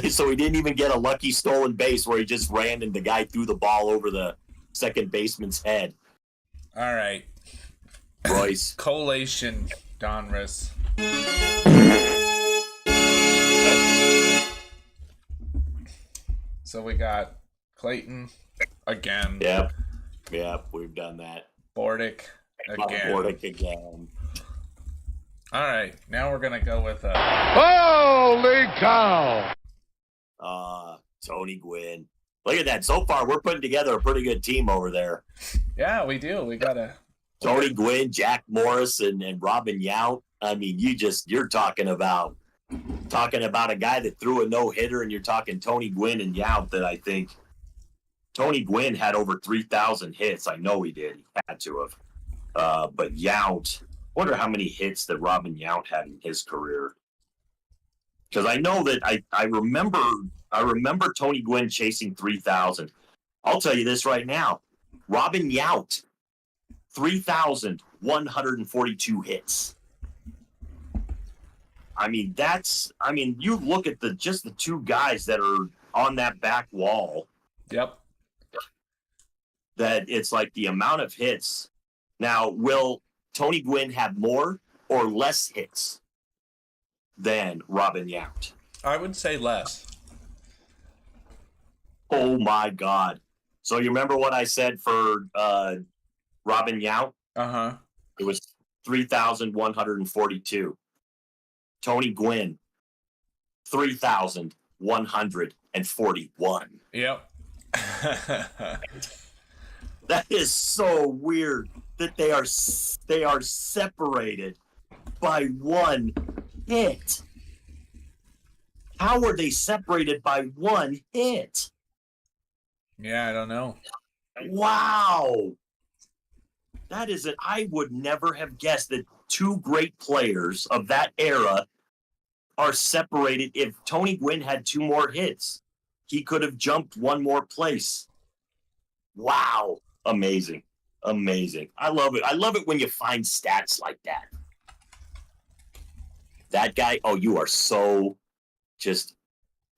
So he didn't even get a lucky stolen base where he just ran and the guy threw the ball over the second baseman's head. All right. Royce. Collation, Donruss. So we got Clayton again. Yep, we've done that. Bordick again. Bordick again. All right, now we're gonna go with Holy cow! Tony Gwynn. Look at that. So far, we're putting together a pretty good team over there. Yeah, we do. We got Tony Gwynn, Jack Morris, and Robin Yount. I mean, you're talking about a guy that threw a no-hitter, and you're talking Tony Gwynn and Yount. That I think Tony Gwynn had over 3,000 hits. I know he did. He had to have. But Yount, wonder how many hits that Robin Yount had in his career. Because I know that I remember Tony Gwynn chasing 3,000. I'll tell you this right now. Robin Yount, 3,142 hits. I mean, you look at just the two guys that are on that back wall. Yep. That it's like the amount of hits. Now, Tony Gwynn have more or less hits than Robin Yount? I would say less. Oh my God! So you remember what I said for Robin Yount? Uh-huh. It was 3,142. Tony Gwynn, 3,141. Yep. That is so weird that they are separated by one hit. How are they separated by one hit? Yeah, I don't know. Wow. That is it. I would never have guessed that two great players of that era are separated. If Tony Gwynn had two more hits, he could have jumped one more place. Wow. Amazing. Amazing. I love it. I love it when you find stats like that. That guy, oh, you are so just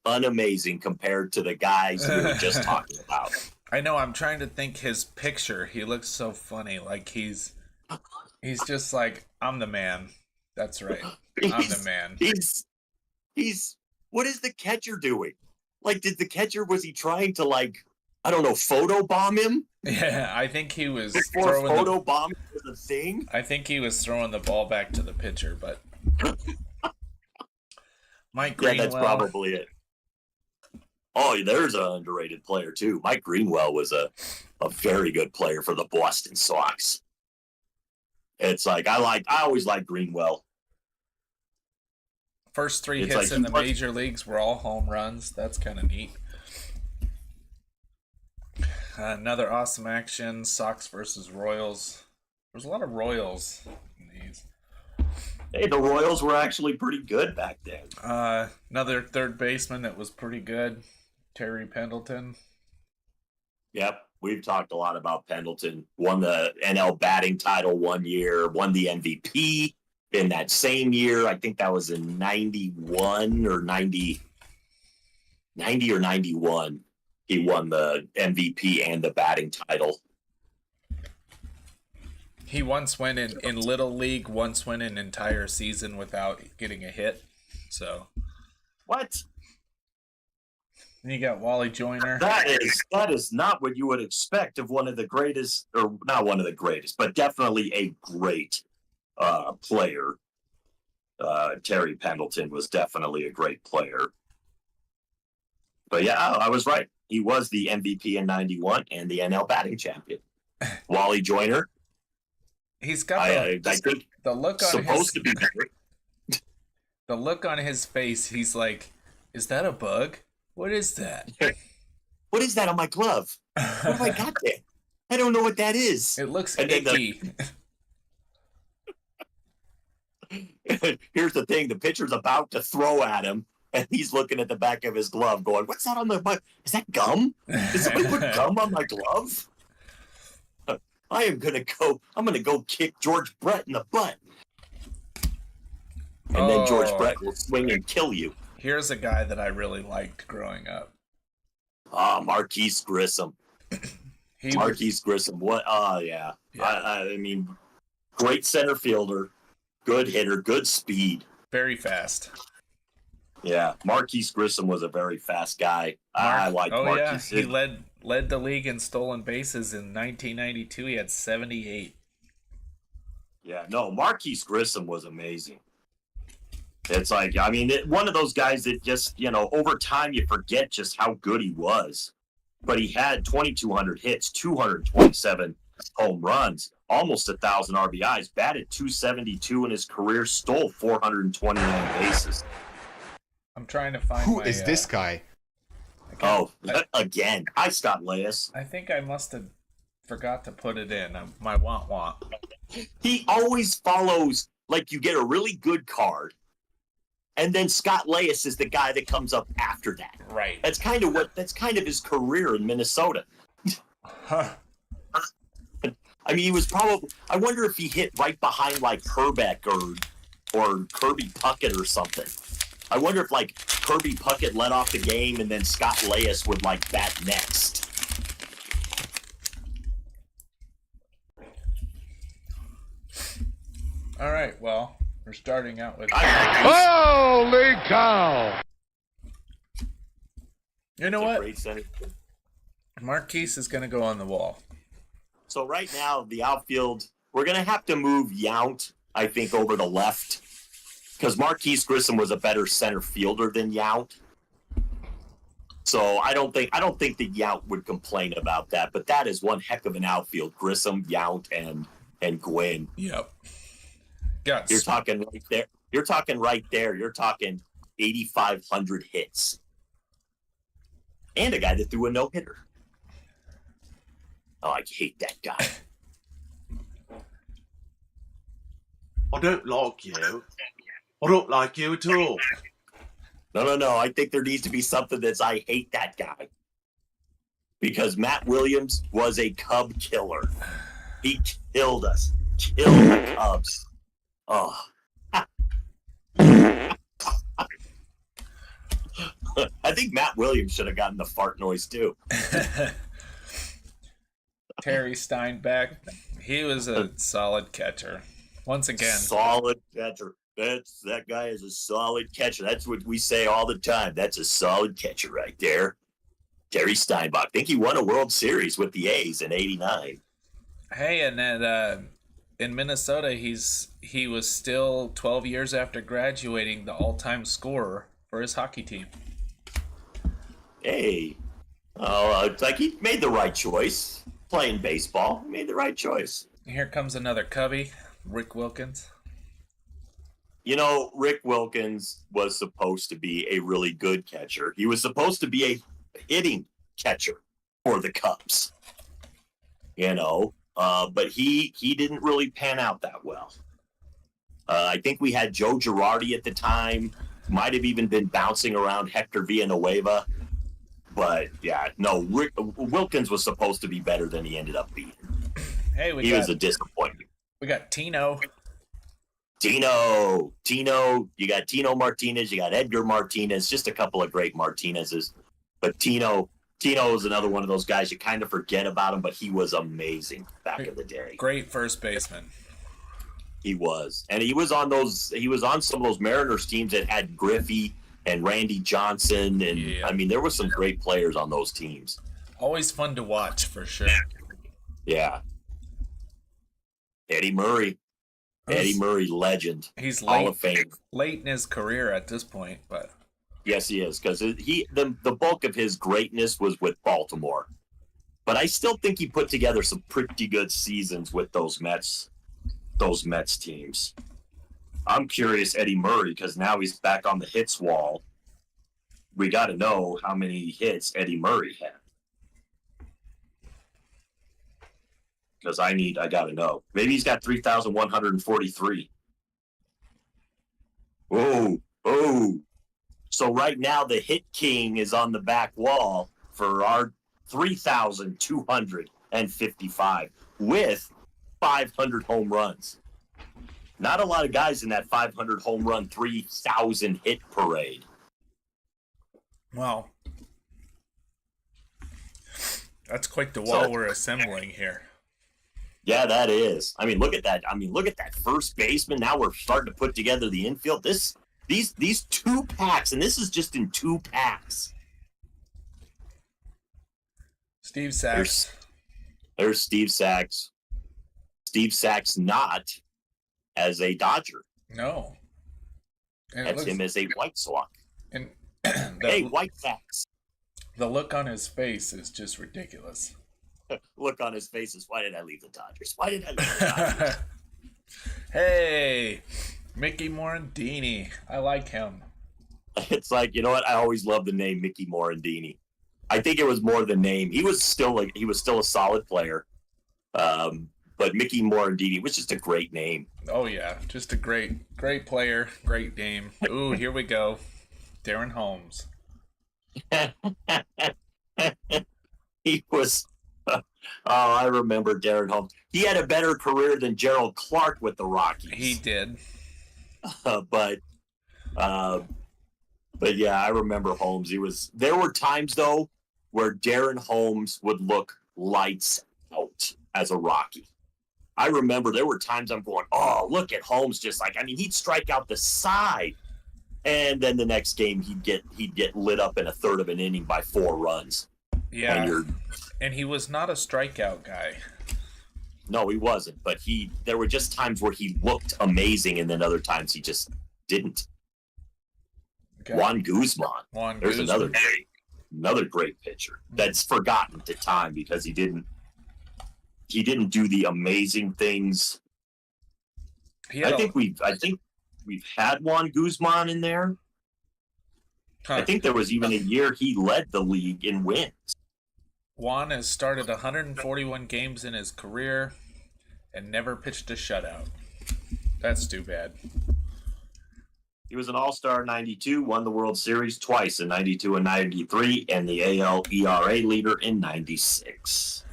unamazing compared to the guys we were just talking about. I know, I'm trying to think his picture. He looks so funny. Like he's just like, I'm the man. That's right. I'm the man. He's what is the catcher doing? Like, was he trying to, like, I don't know, photobomb him? Yeah, I think he was Before throwing photobomb was a thing? I think he was throwing the ball back to the pitcher, but Mike Greenwell. Yeah, that's probably it. Oh, there's an underrated player too. Mike Greenwell was a very good player for the Boston Sox. It's like I always liked Greenwell. First three It's hits like in the major leagues were all home runs. That's kind of neat. Another awesome action, Sox versus Royals. There's a lot of Royals in these. Hey, the Royals were actually pretty good back then. Another third baseman that was pretty good, Terry Pendleton. Yep, we've talked a lot about Pendleton. Won the NL batting title one year, won the MVP in that same year. I think that was in 91 or 90 or 91. He won the MVP and the batting title. He once went in Little League, once went an entire season without getting a hit. So What? And you got Wally Joyner. That is not what you would expect of one of the greatest, or not one of the greatest, but definitely a great player. Terry Pendleton was definitely a great player. But yeah, I was right. He was the MVP in 91 and the NL batting champion. Wally Joyner. He's got I think the look on supposed to be better. The look on his face. He's like, "Is that a bug? What is that? What is that on my glove? What have I got there? I don't know what that is." It looks And then icky." Here's the thing: the pitcher's about to throw at him, and he's looking at the back of his glove, going, "What's that on my? Is that gum? Did somebody put gum on my glove?" I'm gonna go kick George Brett in the butt, and then George Brett will swing and kill you. Here's a guy that I really liked growing up. Marquise Grissom. Marquise Grissom. What? Yeah. I mean, great center fielder, good hitter, good speed. Very fast. Yeah, Marquise Grissom was a very fast guy. I liked Marquise. Yeah, he led the league in stolen bases in 1992. He had 78. Yeah, no, Marquise Grissom was amazing. It's like, I mean, one of those guys that just, over time you forget just how good he was. But he had 2,200 hits, 227 home runs, almost 1,000 RBIs, batted .272 in his career, stole 429 bases. I'm trying to find Who is this guy? Again, hi, Scott Laius. I think I must have forgot to put it in. My want. He always follows, like, you get a really good card, and then Scott Laius is the guy that comes up after that. Right. That's kind of his career in Minnesota. Huh. I mean, he was probably, I wonder if he hit right behind, like, Herbeck or Kirby Puckett or something. I wonder if, like, Kirby Puckett led off the game and then Scott Laius would, like, bat next. All right, well, we're starting out with. Holy cow! You know It's a what? great center. Marquise is going to go on the wall. So right now, the outfield, we're going to have to move Yount, I think, over the left because Marquise Grissom was a better center fielder than Yount. So I don't think that Yount would complain about that. But that is one heck of an outfield: Grissom, Yount, and Gwynn. Yep. You're talking right there. You're talking right there. You're talking 8,500 hits, and a guy that threw a no-hitter. Oh, I hate that guy. I don't like you. I don't like you at all. No. I think there needs to be something that's I hate that guy. Because Matt Williams was a Cub killer. He killed us. Killed the Cubs. Oh. I think Matt Williams should have gotten the fart noise too. Terry Steinbeck, he was a solid catcher. Once again. Solid catcher. That guy is a solid catcher. That's what we say all the time. That's a solid catcher right there. Terry Steinbach. I think he won a World Series with the A's in '89. Hey, and then in Minnesota, he was still 12 years after graduating the all-time scorer for his hockey team. Hey, it's like he made the right choice playing baseball. He made the right choice. Here comes another Cubby, Rick Wilkins. You know, Rick Wilkins was supposed to be a really good catcher. He was supposed to be a hitting catcher for the Cubs. You know, but he didn't really pan out that well. I think we had Joe Girardi at the time. Might have even been bouncing around Hector Villanueva. But, yeah, no, Rick Wilkins was supposed to be better than he ended up being. Hey, he was a disappointment. We got Tino. You got Tino Martinez, you got Edgar Martinez, just a couple of great Martinezes. But Tino is another one of those guys you kind of forget about him, but he was amazing back in the day. Great first baseman. He was. And he was on some of those Mariners teams that had Griffey and Randy Johnson, and yeah. I mean there were some great players on those teams. Always fun to watch for sure. Yeah. Eddie Murray, legend. He's Hall of Fame. Late in his career at this point, but yes, he is, because the bulk of his greatness was with Baltimore. But I still think he put together some pretty good seasons with those Mets teams. I'm curious, Eddie Murray, because now he's back on the hits wall. We got to know how many hits Eddie Murray had. Because I got to know. Maybe he's got 3,143. Oh. So right now the hit king is on the back wall for our 3,255 with 500 home runs. Not a lot of guys in that 500 home run, 3,000 hit parade. Well, that's quite the wall we're assembling here. Yeah, that is. I mean, look at that. Look at that first baseman. Now we're starting to put together the infield. These two packs, and this is just in two packs. Steve Sachs. There's Steve Sachs. Steve Sachs not as a Dodger. No. That's him as a White Sox. And White Sox. The look on his face is just ridiculous. Look on his face is, why did I leave the Dodgers? Why did I leave the Dodgers? Hey, Mickey Morandini. I like him. It's like, you know what? I always loved the name Mickey Morandini. I think it was more the name. He was still a solid player. But Mickey Morandini was just a great name. Oh yeah, just a great player, great name. Ooh, here we go. Darren Holmes. He was I remember Darren Holmes. He had a better career than Gerald Clark with the Rockies. He did. But yeah, I remember Holmes. There were times though where Darren Holmes would look lights out as a Rocky. I remember there were times I'm going, oh, look at Holmes, just like, I mean, he'd strike out the side, and then the next game he'd get lit up in a third of an inning by 4 runs. Yeah, and he was not a strikeout guy. No, he wasn't. But there were just times where he looked amazing, and then other times he just didn't. Okay. Juan Guzman. There's another great pitcher that's forgotten to time because he didn't do the amazing things. I think we've had Juan Guzman in there. Huh. I think there was even a year he led the league in wins. Juan has started 141 games in his career and never pitched a shutout. That's too bad. He was an All-Star in 92, won the World Series twice in 92 and 93, and the AL ERA leader in 96.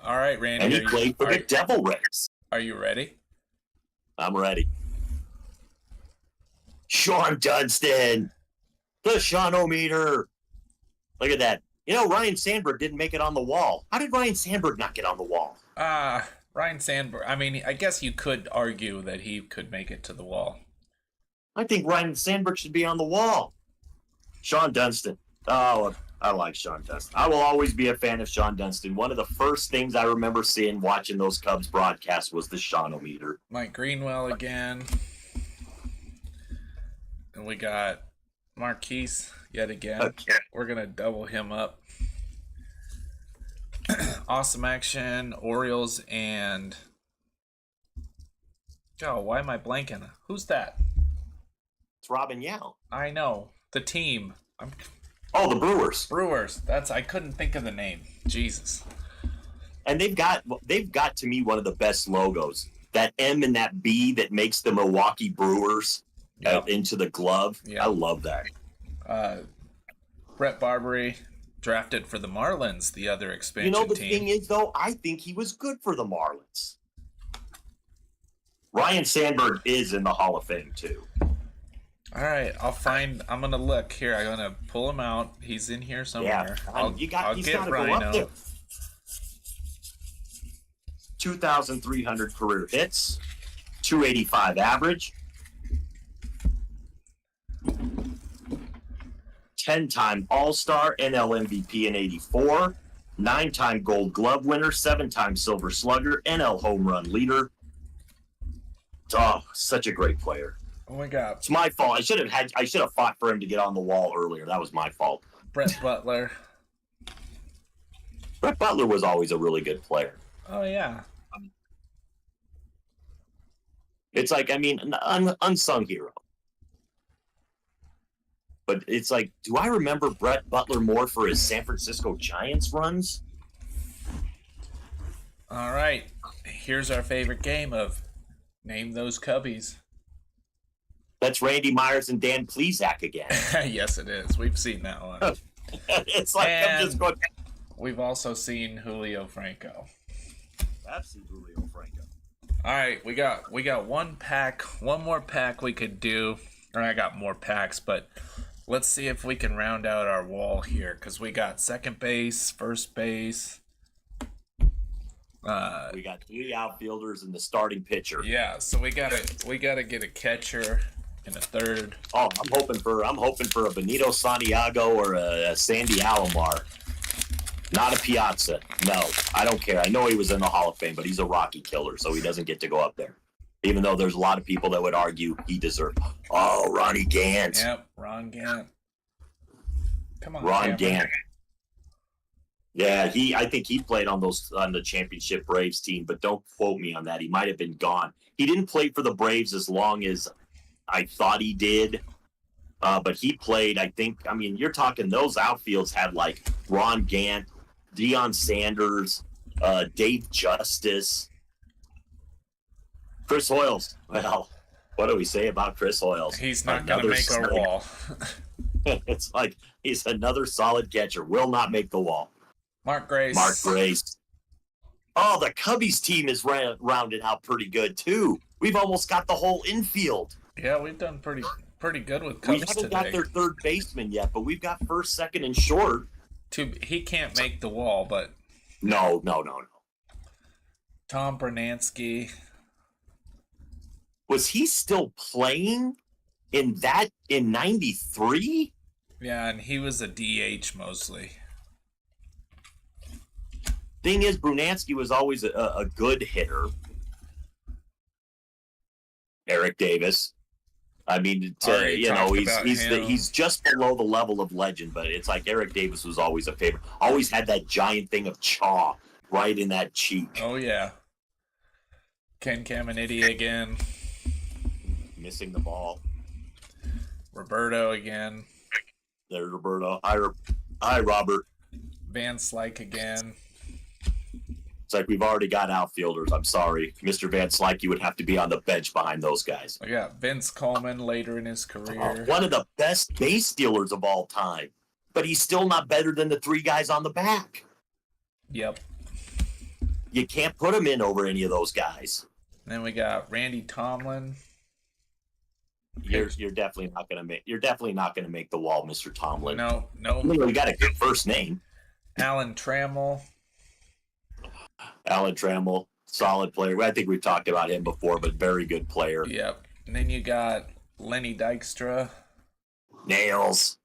All right, Randy. And he played for the Devil Rays. Are you ready? I'm ready. Sean Dunston. The Shawnometer. Look at that. You know, Ryan Sandberg didn't make it on the wall. How did Ryan Sandberg not get on the wall? Ryan Sandberg. I mean, I guess you could argue that he could make it to the wall. I think Ryan Sandberg should be on the wall. Sean Dunston. Oh, I like Sean Dunston. I will always be a fan of Sean Dunston. One of the first things I remember watching those Cubs broadcasts was the Shawnometer. Mike Greenwell again. And we got Marquise yet again. Okay. We're going to double him up. Awesome Action, Orioles, and... Oh, why am I blanking? Who's that? It's Robin Yao. I know. The team. Oh, the Brewers. Brewers. I couldn't think of the name. Jesus. And they've got to me one of the best logos. That M and that B that makes the Milwaukee Brewers into the glove. Yep. I love that. Brett Barbary drafted for the Marlins, the other expansion team. You know, the thing is, though, I think he was good for the Marlins. Ryan Sandberg is in the Hall of Fame, too. All right, I'm going to look here. I'm going to pull him out. He's in here somewhere. Yeah, he's got to go up there. 2,300 career hits, 285 average, 10-time All-Star, NL MVP in 84, 9-time Gold Glove winner, 7-time Silver Slugger, NL home run leader. Oh, such a great player. Oh my God! It's my fault. I should have fought for him to get on the wall earlier. That was my fault. Brett Butler. Brett Butler was always a really good player. Oh yeah. It's like, I mean, an unsung hero. But it's like, do I remember Brett Butler more for his San Francisco Giants runs? All right. Here's our favorite game of Name Those Cubbies. That's Randy Myers and Dan Plesac again. Yes, it is. We've seen that one. It's like, I'm just going... We've also seen Julio Franco. I've seen Julio Franco. All right, we got one more pack we could do. Or I got more packs, but let's see if we can round out our wall here, because we got second base, first base. We got 3 outfielders and the starting pitcher. Yeah, so we gotta get a catcher in a third. Oh, I'm hoping for a Benito Santiago or a Sandy Alomar. Not a Piazza. No, I don't care. I know he was in the Hall of Fame, but he's a Rocky killer, so he doesn't get to go up there. Even though there's a lot of people that would argue he deserved. Oh, Ronnie Gant. Yep, Ron Gant. Come on, Ron Gant. Yeah, I think he played on the championship Braves team, but don't quote me on that. He might have been gone. He didn't play for the Braves as long as I thought he did. But he played, I think, I mean, you're talking those outfields had like Ron Gant, Deion Sanders, Dave Justice, Chris Hoyles. Well, what do we say about Chris Hoyles? He's not going to make our wall. It's like he's another solid catcher. Will not make the wall. Mark Grace. Oh, the Cubbies team is rounded out pretty good, too. We've almost got the whole infield. Yeah, we've done pretty good with Cubs today. We haven't got their third baseman yet, but we've got first, second, and short. He can't make the wall, but... No. Tom Bernansky. Was he still playing in 93? Yeah, and he was a DH mostly. Thing is, Brunansky was always a good hitter. Eric Davis. I mean, he's just below the level of legend, but it's like Eric Davis was always a favorite. Always had that giant thing of chaw right in that cheek. Oh, yeah. Ken Caminiti again. Missing the ball. Roberto again. There's Roberto. Hi, Robert. Van Slyke again. It's like we've already got outfielders. I'm sorry. Mr. Van Slyke, you would have to be on the bench behind those guys. We got Vince Coleman later in his career. One of the best base stealers of all time. But he's still not better than the three guys on the back. Yep. You can't put him in over any of those guys. And then we got Randy Tomlin. You're definitely not gonna make the wall, Mr. Tomlin. No. You got a good first name. Alan Trammell. Alan Trammell, solid player. I think we've talked about him before, but very good player. Yep. And then you got Lenny Dykstra. Nails.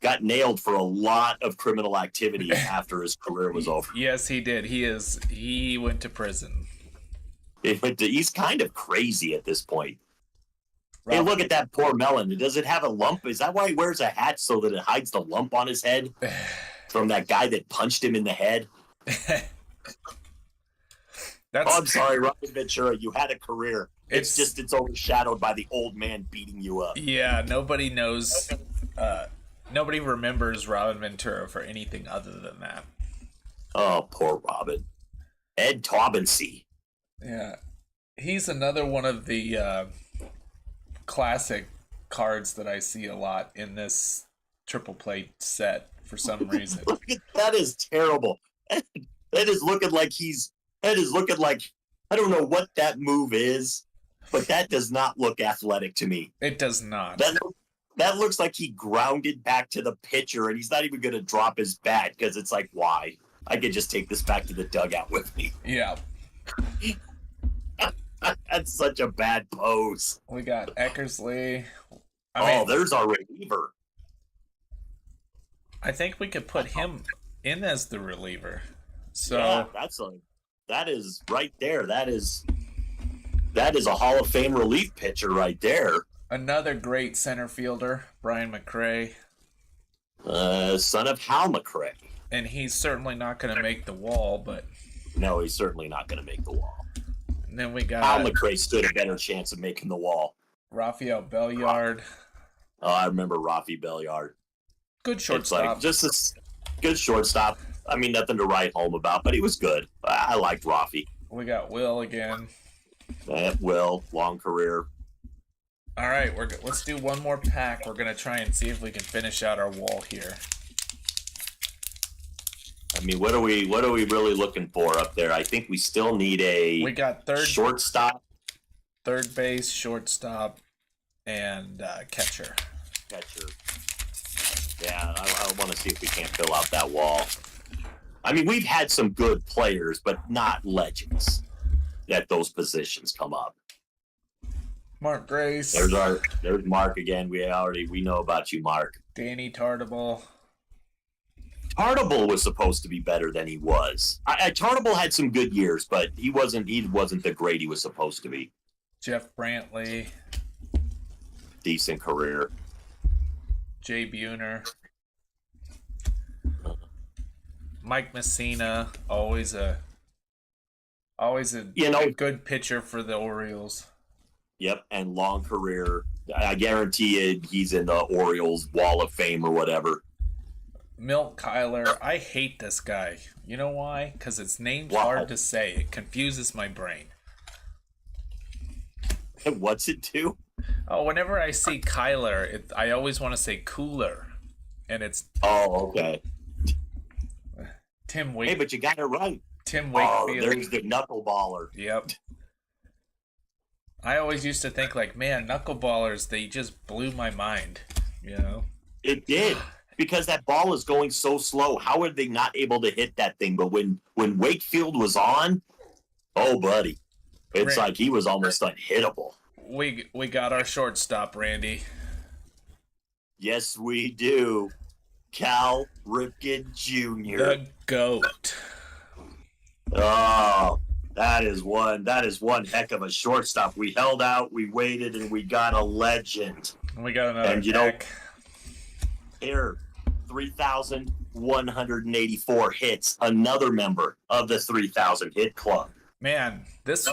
Got nailed for a lot of criminal activity after his career was over. Yes, he did. He went to prison. He's kind of crazy at this point. Hey, look at that poor melon. Does it have a lump? Is that why he wears a hat, so that it hides the lump on his head from that guy that punched him in the head? I'm sorry, Robin Ventura. You had a career. It's overshadowed by the old man beating you up. Yeah, nobody knows. Nobody remembers Robin Ventura for anything other than that. Oh, poor Robin. Ed Taubensee. Yeah, he's another one of the classic cards that I see a lot in this triple play set for some reason. That is terrible. That is looking like I don't know what that move is, but that does not look athletic to me. It does not. That looks like he grounded back to the pitcher, and he's not even going to drop his bat because it's like, why? I could just take this back to the dugout with me. Yeah. That's such a bad pose. We got Eckersley. There's our reliever. I think we could put him in as the reliever. So yeah, that is right there. That is a Hall of Fame relief pitcher right there. Another great center fielder, Brian McRae. Son of Hal McRae. And he's certainly not going to make the wall, but... No, he's certainly not going to make the wall. And then we got... Hal McRae stood a better chance of making the wall. Rafael Belliard. Oh, I remember Rafi Belliard. Good shortstop. Just a good shortstop. I mean, nothing to write home about, but he was good. I liked Rafi. We got Will again. Will, long career. All right, let's do one more pack. We're gonna try and see if we can finish out our wall here. I mean, what are we really looking for up there? I think we still need We got shortstop, third base, shortstop, and catcher. Yeah, I want to see if we can't fill out that wall. I mean, we've had some good players, but not legends at those positions come up. Mark Grace. There's Mark again. We know about you, Mark. Danny Tartable. Tartable was supposed to be better than he was. Tartable had some good years, but he wasn't the great he was supposed to be. Jeff Brantley. Decent career. Jay Buhner. Mike Messina, always a good pitcher for the Orioles. Yep, and long career. I guarantee you he's in the Orioles Wall of Fame or whatever. Milt Kyler, I hate this guy. You know why? Because his name's hard to say. It confuses my brain. What's it do? Oh, whenever I see Kyler, I always want to say cooler. And it's... Oh, okay. Tim Wakefield. Hey, but you got it right. Tim Wakefield. Oh, there's the knuckleballer. Yep. I always used to think, like, man, knuckleballers, they just blew my mind, you know? It did, because that ball is going so slow. How are they not able to hit that thing? But when Wakefield was on, Oh, buddy. It's Ran- like he was almost unhittable. we got our shortstop, Randy. Yes, we do. Cal Ripken Jr. The GOAT. Oh, that is one heck of a shortstop. We held out, we waited, and we got a legend. We got another And here, 3,184 hits. Another member of the 3,000 hit club. Man, this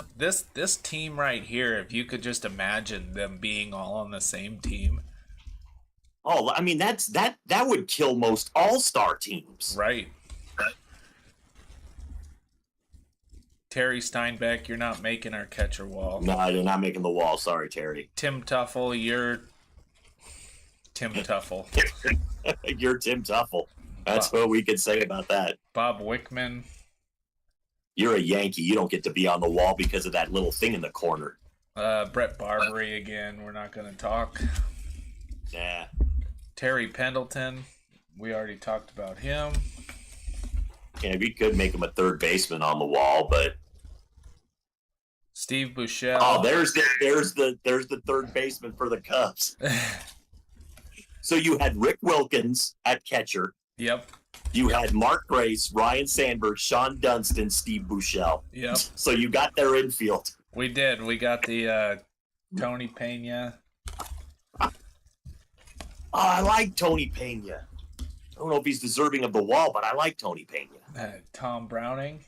team right here, if you could just imagine them being all on the same team. Oh, I mean that would kill most all-star teams. Right. Terry Steinbeck, you're not making our catcher wall. No, you're not making the wall. Sorry, Terry. Tim Tuffle, you're Tim Tuffle. You're Tim Tuffle. That's what we could say about that. Bob Wickman. You're a Yankee. You don't get to be on the wall because of that little thing in the corner. Brett Barbary again. We're not going to talk. Nah. Terry Pendleton. We already talked about him. Yeah, we could make him a third baseman on the wall, but Steve Buechele. oh, there's the third baseman for the Cubs. So you had Rick Wilkins at catcher. Yep. You had Mark Grace, Ryan Sandberg, Sean Dunston, Steve Buechele. Yep. So you got their infield. We did. We got the Tony Pena. Oh, I like Tony Pena. I don't know if he's deserving of the wall, but I like Tony Pena. Tom Browning.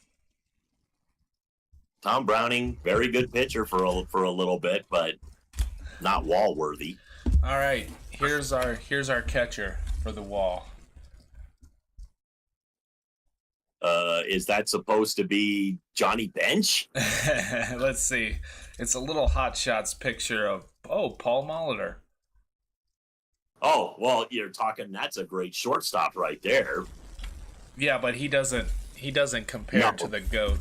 Tom Browning, very good pitcher for a little bit, but not wall worthy. All right, here's our catcher for the wall. Is that supposed to be Johnny Bench? Let's see. It's a little Hot Shots picture of Paul Molitor. Oh, well, you're talking. That's a great shortstop right there. Yeah, but he doesn't compare to the GOAT.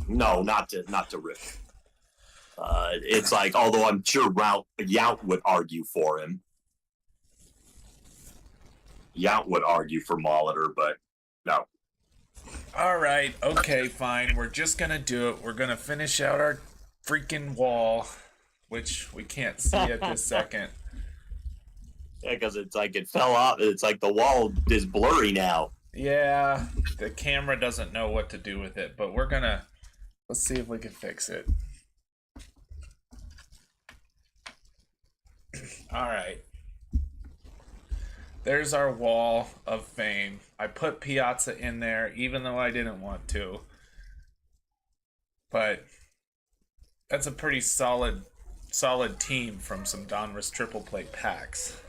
No, not to Rick. It's like, although I'm sure Yount would argue for him. Yount would argue for Molitor, but no. All right, okay, fine. We're just gonna do it. We're gonna finish out our freaking wall, which we can't see at this second. Yeah, because it's like it fell off. It's like the wall is blurry now. Yeah, the camera doesn't know what to do with it, but let's see if we can fix it. All right. There's our wall of fame. I put Piazza in there, even though I didn't want to. But that's a pretty solid team from some Donruss Triple Play packs.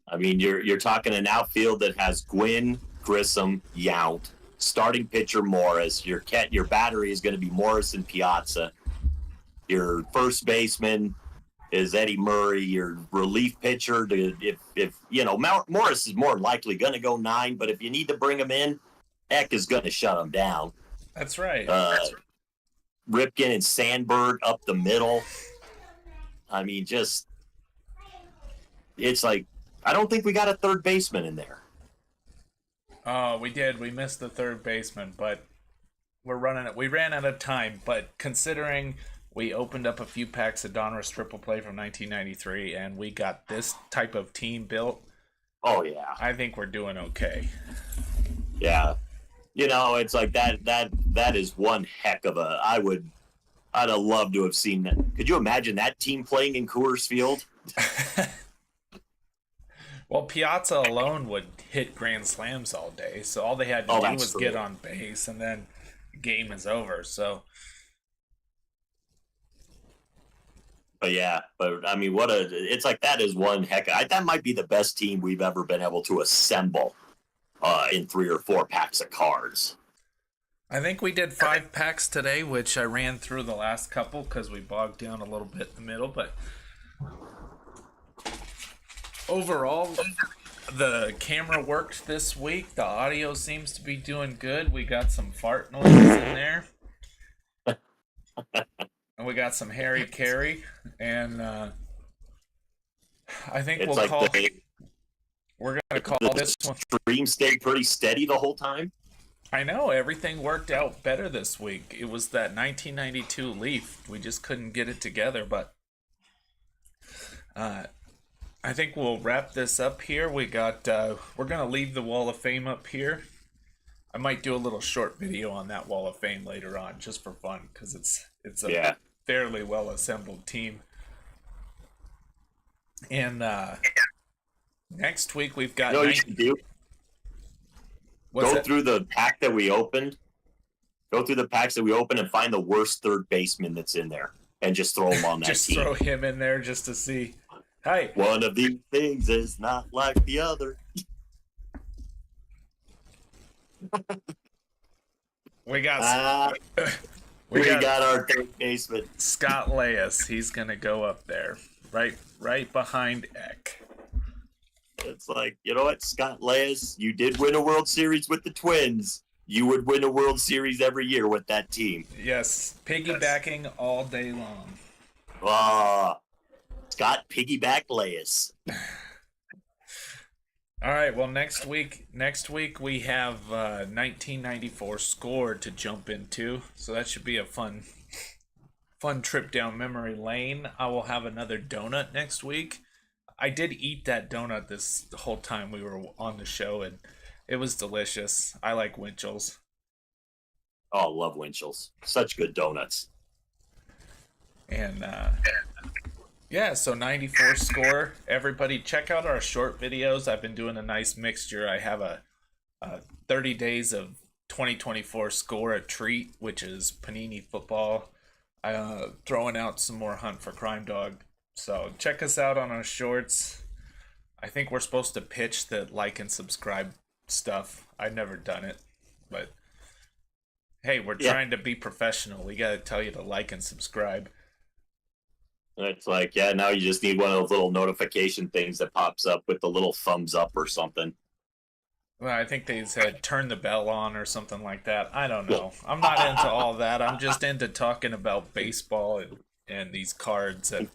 I mean, you're talking an outfield that has Gwynn, Grissom, Yount, starting pitcher Morris. Your battery is going to be Morris and Piazza. Your first baseman is Eddie Murray. Your relief pitcher, if Morris is more likely going to go 9, but if you need to bring him in, Eck is going to shut him down. That's right. Ripken and Sandberg up the middle. I mean, it's like, I don't think we got a third baseman in there. Oh, we did. We missed the third baseman, but we ran out of time. But considering we opened up a few packs of Donruss Triple Play from 1993, and we got this type of team built. Oh yeah, I think we're doing okay. Yeah, it's like that is one heck of a. I'd have loved to have seen that. Could you imagine that team playing in Coors Field? Well, Piazza alone would hit grand slams all day, so all they had to do was get on base, and then the game is over. So, but I mean, it's like that is one heck. That might be the best team we've ever been able to assemble in 3 or 4 packs of cards. I think we did 5 packs today, which I ran through the last couple because we bogged down a little bit in the middle, but overall, the camera worked this week. The audio seems to be doing good. We got some fart noises in there. And we got some Harry Carey. And I think we're going to call this one. Stream stayed pretty steady the whole time. I know everything worked out better this week. It was that 1992 Leaf. We just couldn't get it together, but I think we'll wrap this up here. We're gonna leave the Wall of Fame up here. I might do a little short video on that Wall of Fame later on, just for fun, because it's a fairly well assembled team. And next week we've got. You know what you should do? Go through the pack that we opened. Go through the packs that we opened and find the worst third baseman that's in there, and just throw him on that just team. Throw him in there just to see. Hey, one of these things is not like the other. We got we got our third baseman, Scott Leyes. He's gonna go up there, right behind Eck. It's like, you know what, Scott Leyes, you did win a World Series with the Twins. You would win a World Series every year with that team. Yes, piggybacking all day long. Scott Piggyback Leyes. All right, well, next week we have 1994 Score to jump into, so that should be a fun trip down memory lane. I will have another donut next week. I did eat that donut this whole time we were on the show, and it was delicious. I like Winchell's. Oh, love Winchell's. Such good donuts. And yeah, so 94 Score. Everybody check out our short videos. I've been doing a nice mixture. I have a 30 days of 2024 Score a treat, which is Panini football. Throwing out some more Hunt for Crime Dog. So check us out on our shorts. I think we're supposed to pitch the like and subscribe stuff. I've never done it, but hey, we're trying to be professional. We got to tell you to like and subscribe. It's like, now you just need one of those little notification things that pops up with the little thumbs up or something. Well, I think they said turn the bell on or something like that. I don't know. I'm not into all that. I'm just into talking about baseball and these cards. And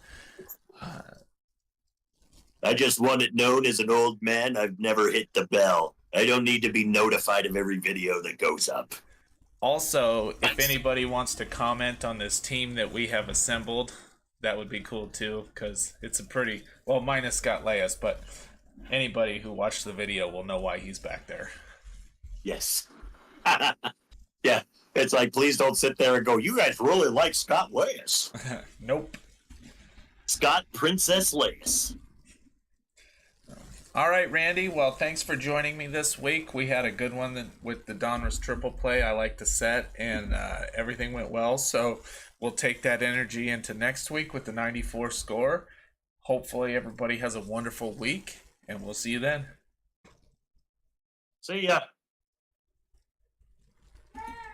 I just want it known as an old man. I've never hit the bell. I don't need to be notified of every video that goes up. Also, if anybody wants to comment on this team that we have assembled, that would be cool too, because it's a pretty, well, minus Scott Leyes, but anybody who watched the video will know why he's back there. Yes. Yeah, it's like, please don't sit there and go, you guys really like Scott Leyes. Nope. Scott Princess Leyes. All right, Randy. Well, thanks for joining me this week. We had a good one with the Donruss Triple play. I like the set, and everything went well. So we'll take that energy into next week with the 94 Score. Hopefully everybody has a wonderful week, and we'll see you then. See ya.